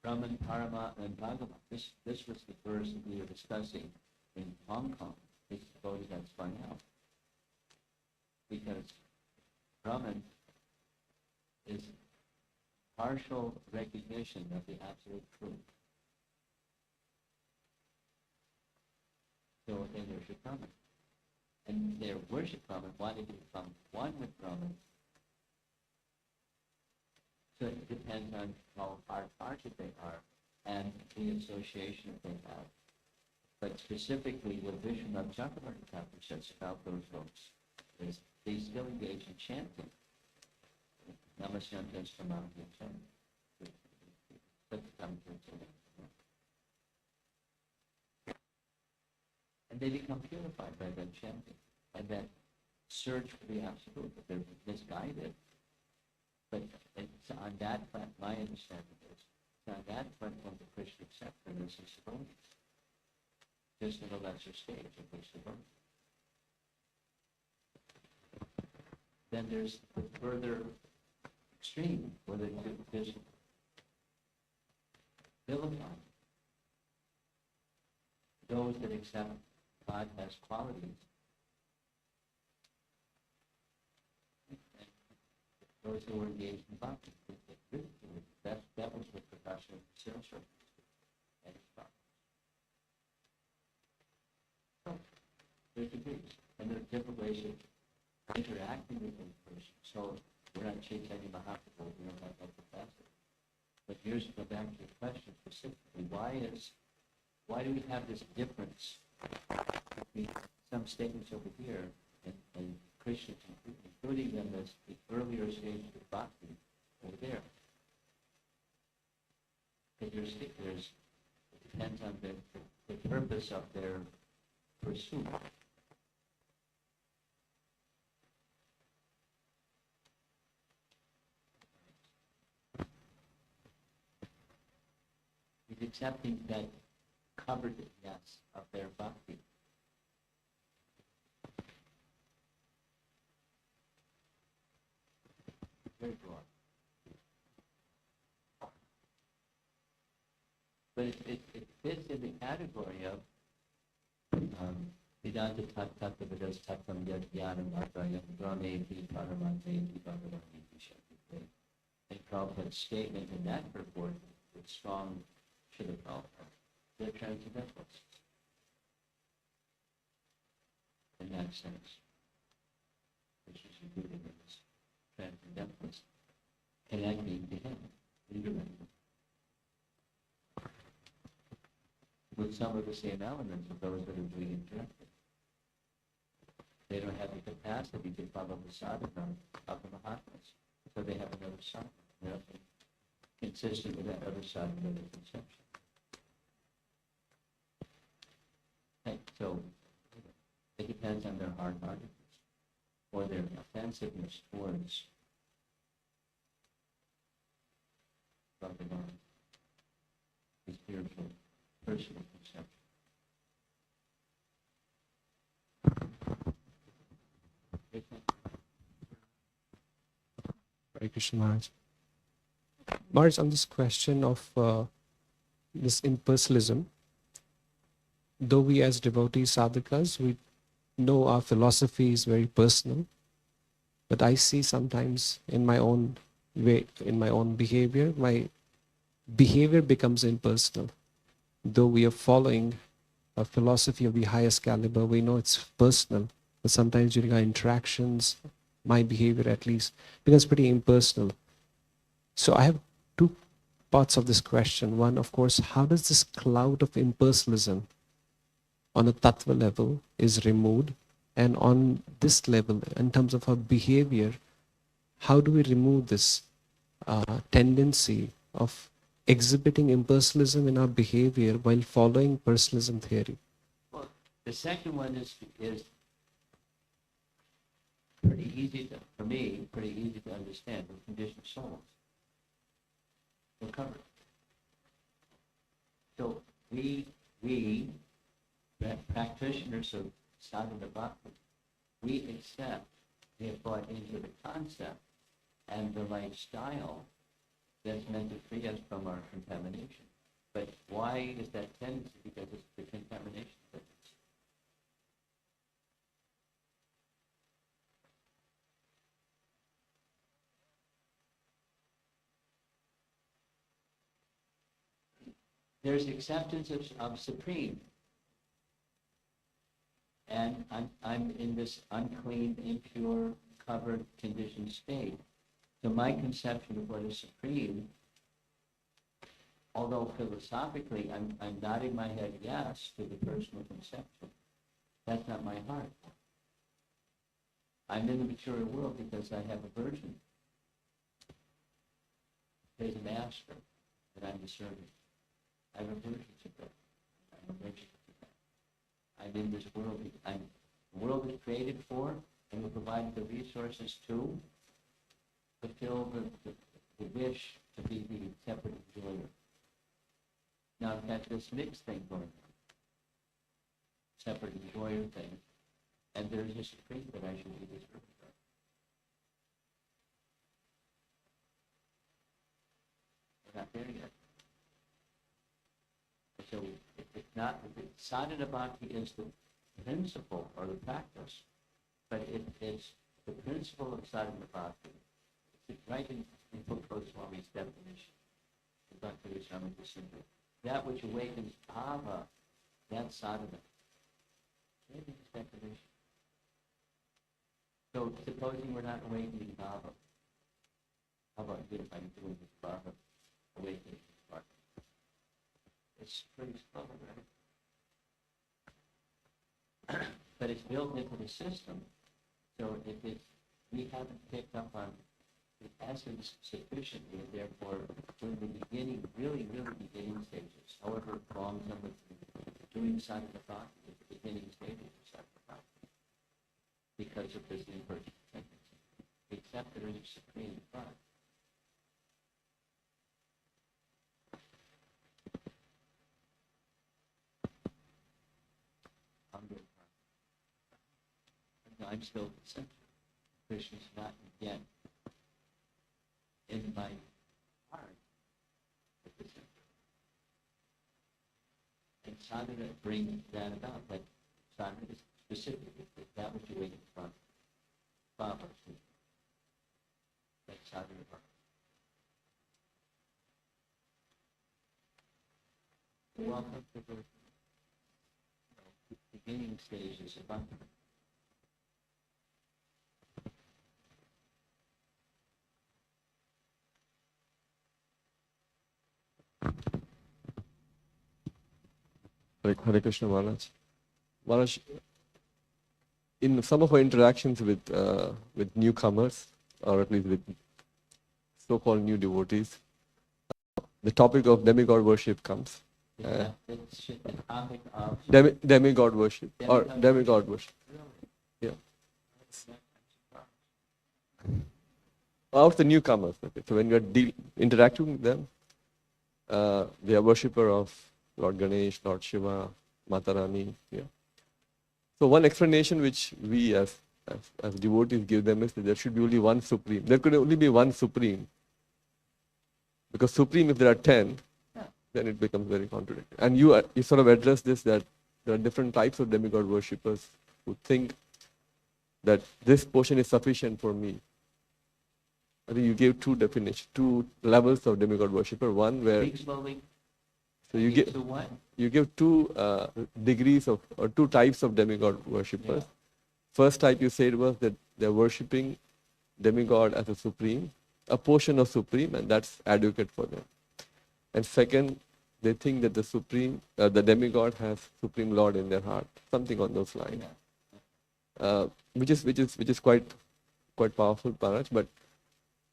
Brahman, Parama, and Bhagavan. This was the verse that we were discussing in Hong Kong. This devotee got spun out. Because Brahman is partial recognition of the absolute truth. So they worship Brahman. And their worship Brahman wanted to become one with Brahman. So it depends on how hard-hearted they are and the association that they have. But specifically, what Vishwanath Chakravarti Thakur says about those folks is they still engage in chanting. Namaskar Stamam. And they become purified by that chanting and that search for the absolute, but they're misguided. But it's on that front, my understanding is, it's on that front when the Krishna acceptor is a Siddhonis, just in a lesser stage of the Siddhonis. Then there's the further extreme where they just vilify those that accept God has qualities. Those who were engaged in bhakti, that was what Prakasha Siraswati and his followers. So there's degrees, and there are different ways of interacting with one person. So we're not Chaitanya Mahaprabhu, we don't have that capacity. But here's to go back to your question specifically: why do we have this difference between some statements over here and Krishna, including them as the earlier stages of bhakti over there? Because it depends on the purpose of their pursuit. He's accepting that coverdness of their bhakti. Very broad. But it fits in the category of Vedanta Tattva Vedas Tattvam Yad Jnanam Advayam Brahmeti Paramateti Bhagavaniti Shakti. And Prabhupada's statement in that purport with strong Srila Prabhupada, they're transcendentalists. In that sense, which is included in this transcendentalist, connecting to him indirectly, with some of the same elements of those that are doing indirectly. They don't have the capacity to follow the sadhana of the Mahatmas, so they have another sadhana. They're consistent with that other sadhana of the conception. Okay, so it depends on their hard-heartedness or their offensiveness towards Bhagavan, the spiritual personal conception. Hare Krishna Maharaj. Maharaj, on this question of this impersonalism, though we as devotees sadhakas, we know our philosophy is very personal, but I see sometimes in my own way, in my own behavior, my behavior becomes impersonal. Though we are following a philosophy of the highest caliber, we know it's personal, but sometimes during our interactions, my behavior at least becomes pretty impersonal. So I have two parts of this question. One, of course, how does this cloud of impersonalism on a tattva level is removed? And on this level, in terms of our behavior, how do we remove this tendency of exhibiting impersonalism in our behavior while following personalism theory? Well, the second one is pretty easy for me, pretty easy to understand. We're conditioned souls. We're covered. So we practitioners of sadhana bhakti, we accept, we have brought into the concept and the lifestyle that's meant to free us from our contamination. But why is that tendency? Because it's the contamination tendency. There's acceptance of supreme. And I'm in this unclean, impure, covered, conditioned state. So my conception of what is supreme, although philosophically I'm nodding my head yes to the personal conception, that's not my heart. I'm in the material world because I have aversion. There's a master, and I'm the servant. I have aversion to that. I'm allergic to that. I'm in this world, the world is created for, and will provide the resources to fulfill the wish to be the separate enjoyer. Now I've got this mixed thing going on, separate enjoyer thing, and there's a supreme that I should be this person. We're not there yet. So if it's not, if it's sadhana bhakti is the principle or the practice, but it is the principle of sadhana bhakti. It's right in Goswami's definition. Dr. Swami Simple. That which awakens bhava, that's sadhana. Maybe his definition. So supposing we're not awakening bhava, how about you if I'm doing this bhava, awakening bhava? It's pretty slow, right? But it's built into the system. So if it's, we haven't picked up on the essence sufficiently, and therefore, in the beginning, really beginning stages, however long someone's doing sadhana bhakti, at the beginning stages of sadhana bhakti, because of this inverted tendency, except that it is supreme, but I'm still at the center. Krishna's not yet in my heart at the center. And sadhana brings that about. But sadhana is specific. That which you wait in front. Bhava. That's sadhana bhava. Welcome to the beginning stages of bhakti. Hare Krishna Maharaj. Maharaj, in some of our interactions with newcomers, or at least with so-called new devotees, the topic of demigod worship comes. It's the topic of Demigod worship or demigod worship. Yeah. Of the newcomers. Okay. So when you're interacting with them, they are worshipper of Lord Ganesh, Lord Shiva, Mata Rani. Yeah. So one explanation which we as devotees give them is that there should be only one supreme. There could only be one supreme. Because supreme, if there are 10, then it becomes very contradictory. And you sort of address this, that there are different types of demigod worshippers who think that this portion is sufficient for me. I think you gave two definitions, two levels of demigod worshipper. One where Speak slowly. so you give two degrees of or two types of demigod worshippers. Yeah. First type you said was that they're worshipping demigod as a supreme, a portion of supreme, and that's adequate for them. And second, they think that the supreme, the demigod has supreme Lord in their heart, something on those lines, which is quite powerful, Maharaj. But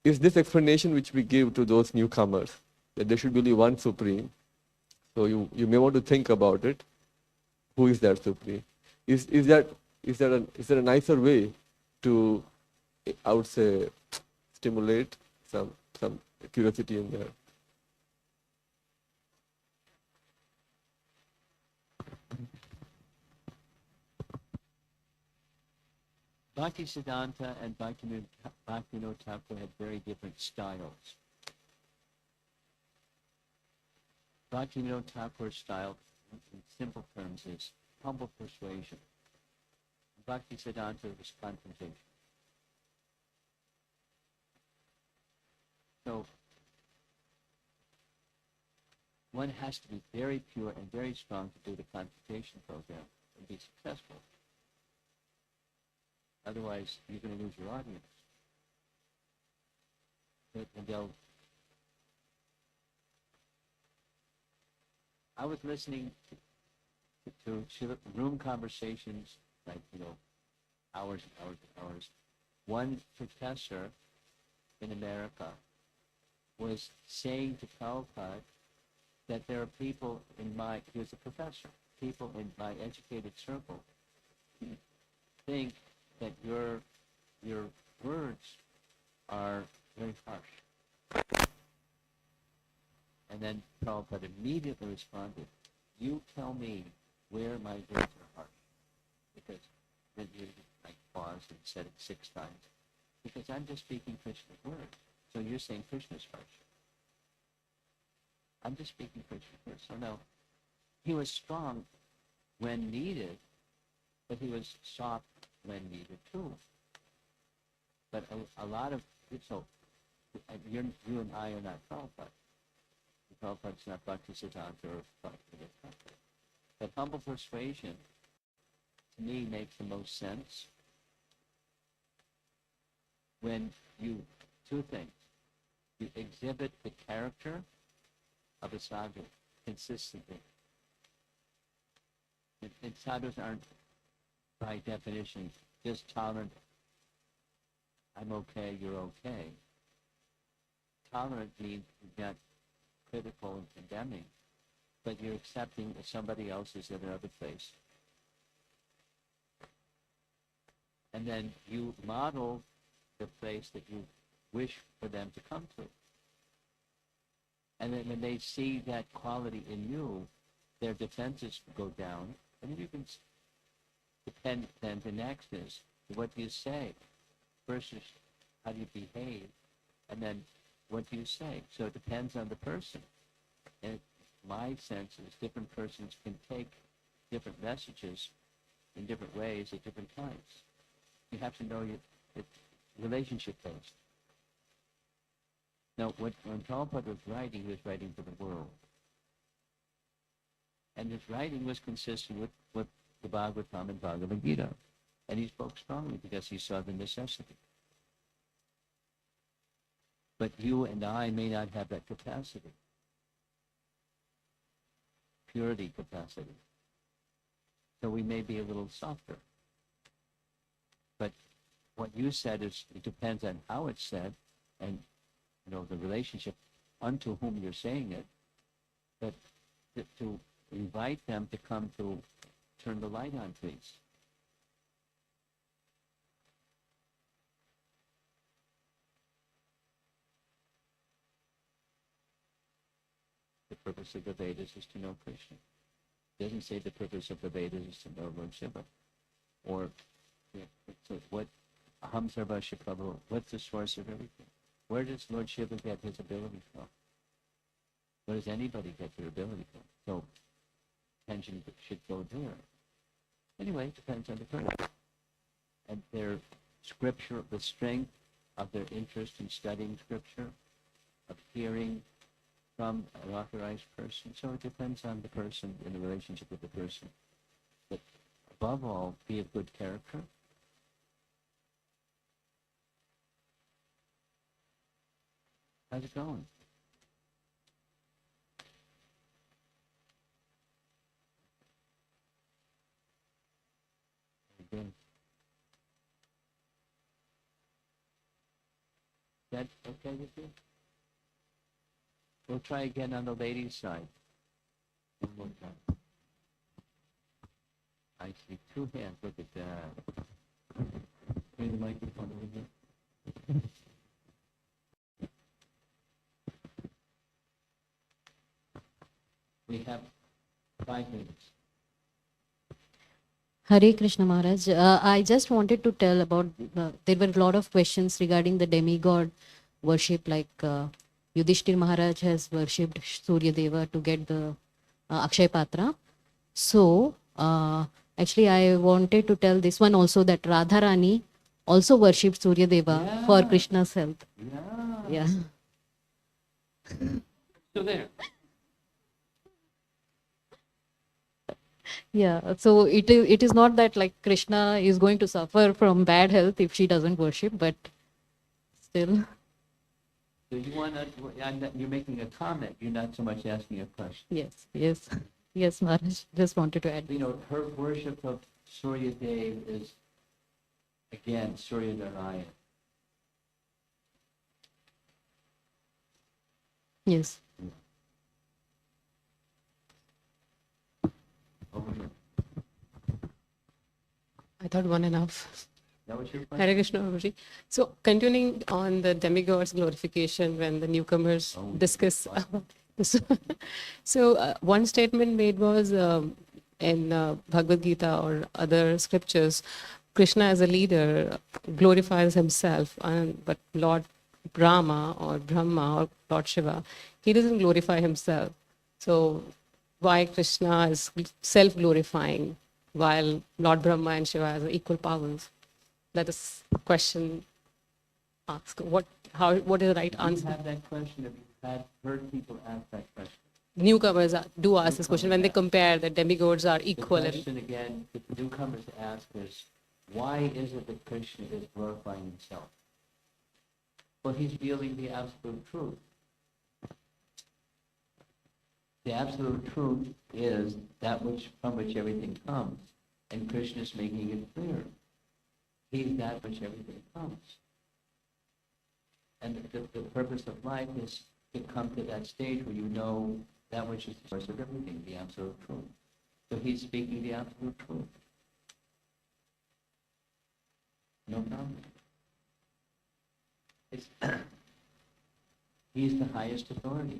is this explanation which we give to those newcomers that there should be only one supreme? So you may want to think about it. Who is that supreme? Is there a nicer way to, I would say, stimulate some curiosity in there? Bhaktisiddhanta and Bhaktivinoda Thakur had very different styles. Bhaktivinoda Thakur's style, in simple terms, is humble persuasion. Bhaktisiddhanta was confrontation. So one has to be very pure and very strong to do the confrontation program and be successful. Otherwise, you're going to lose your audience. And I was listening to room conversations, like, hours and hours and hours. One professor in America was saying to Prabhupada that there are people he was a professor, people in my educated circle think that your words are very harsh. And then Prabhupada immediately responded, you tell me where my words are harsh. Because then you like paused and said it 6 times. Because I'm just speaking Krishna's words. So you're saying Krishna's harsh. I'm just speaking Krishna's words. So no, he was strong when needed, but he was soft when needed too. But a lot of, so you and I are not Prabhupada. Prabhupada's not Bhaktisiddhanta or Bhaktivedanta. But humble persuasion, to me, makes the most sense when you, 2 things. You exhibit the character of a sadhu consistently. And sadhus aren't, by definition, just tolerant. I'm okay, you're okay. Tolerant means you're not critical and condemning, but you're accepting that somebody else is in another place. And then you model the place that you wish for them to come to. And then when they see that quality in you, their defenses go down, and then you can depend. Then the next is, what do you say? First is, how do you behave? And then, what do you say? So it depends on the person. And my sense is different persons can take different messages in different ways at different times. You have to know it's relationship-based. Now, when Prabhupada was writing, he was writing for the world. And his writing was consistent with the Bhagavatam and Bhagavad Gita. And he spoke strongly because he saw the necessity. But you and I may not have that capacity. Purity capacity. So we may be a little softer. But what you said is, it depends on how it's said and, the relationship unto whom you're saying it. But to invite them to come to turn the light on, please. The purpose of the Vedas is to know Krishna. It doesn't say the purpose of the Vedas is to know Lord Shiva. Or, so what, Aham Sarvasya Prabhu, what's the source of everything? Where does Lord Shiva get his ability from? Where does anybody get their ability from? So, attention should go there. Anyway, it depends on the person. And their scripture, the strength of their interest in studying scripture, of hearing from an authorized person. So it depends on the person and the relationship with the person. But above all, be of good character. How's it going? Good. That okay with you? We'll try again on the ladies' side. One more time. I see 2 hands. Look at that. Bring the microphone over here. We have 5 minutes. Hare Krishna Maharaj. I just wanted to tell about, there were a lot of questions regarding the demigod worship, like Yudhishthir Maharaj has worshipped Surya Deva to get the Akshay Patra. So, actually I wanted to tell this one also, that Radharani also worshipped Surya Deva for Krishna's health. Yeah. So there. Yeah, so it is not that like Krishna is going to suffer from bad health if she doesn't worship, but still. So you want to, you're making a comment, you're not so much asking a question. Yes, Maharaj. Just wanted to add. Her worship of Surya Dev is, again, Surya Narayan. Yes. Over thought one enough. That was your question? Hare Krishna, Prabhuji. So continuing on the demigod's glorification when the newcomers discuss. So one statement made was in Bhagavad Gita or other scriptures, Krishna as a leader glorifies himself, but Lord Brahma or Brahma or Lord Shiva, he doesn't glorify himself. So why Krishna is self-glorifying while Lord Brahma and Shiva has equal powers? That is question asked. What is the right Do you answer? have that question? Have you heard people ask that question? Newcomers do ask this question when they compare that demigods are The equal. question again, that the newcomers ask is, why is it that Krishna is glorifying himself? Well, he's revealing the absolute truth. The absolute truth is that which from which everything comes, and Krishna is making it clear. He's that which everything comes. And the purpose of life is to come to that stage where you know that which is the source of everything, the absolute truth. So he's speaking the absolute truth. No problem. It's he's the highest authority.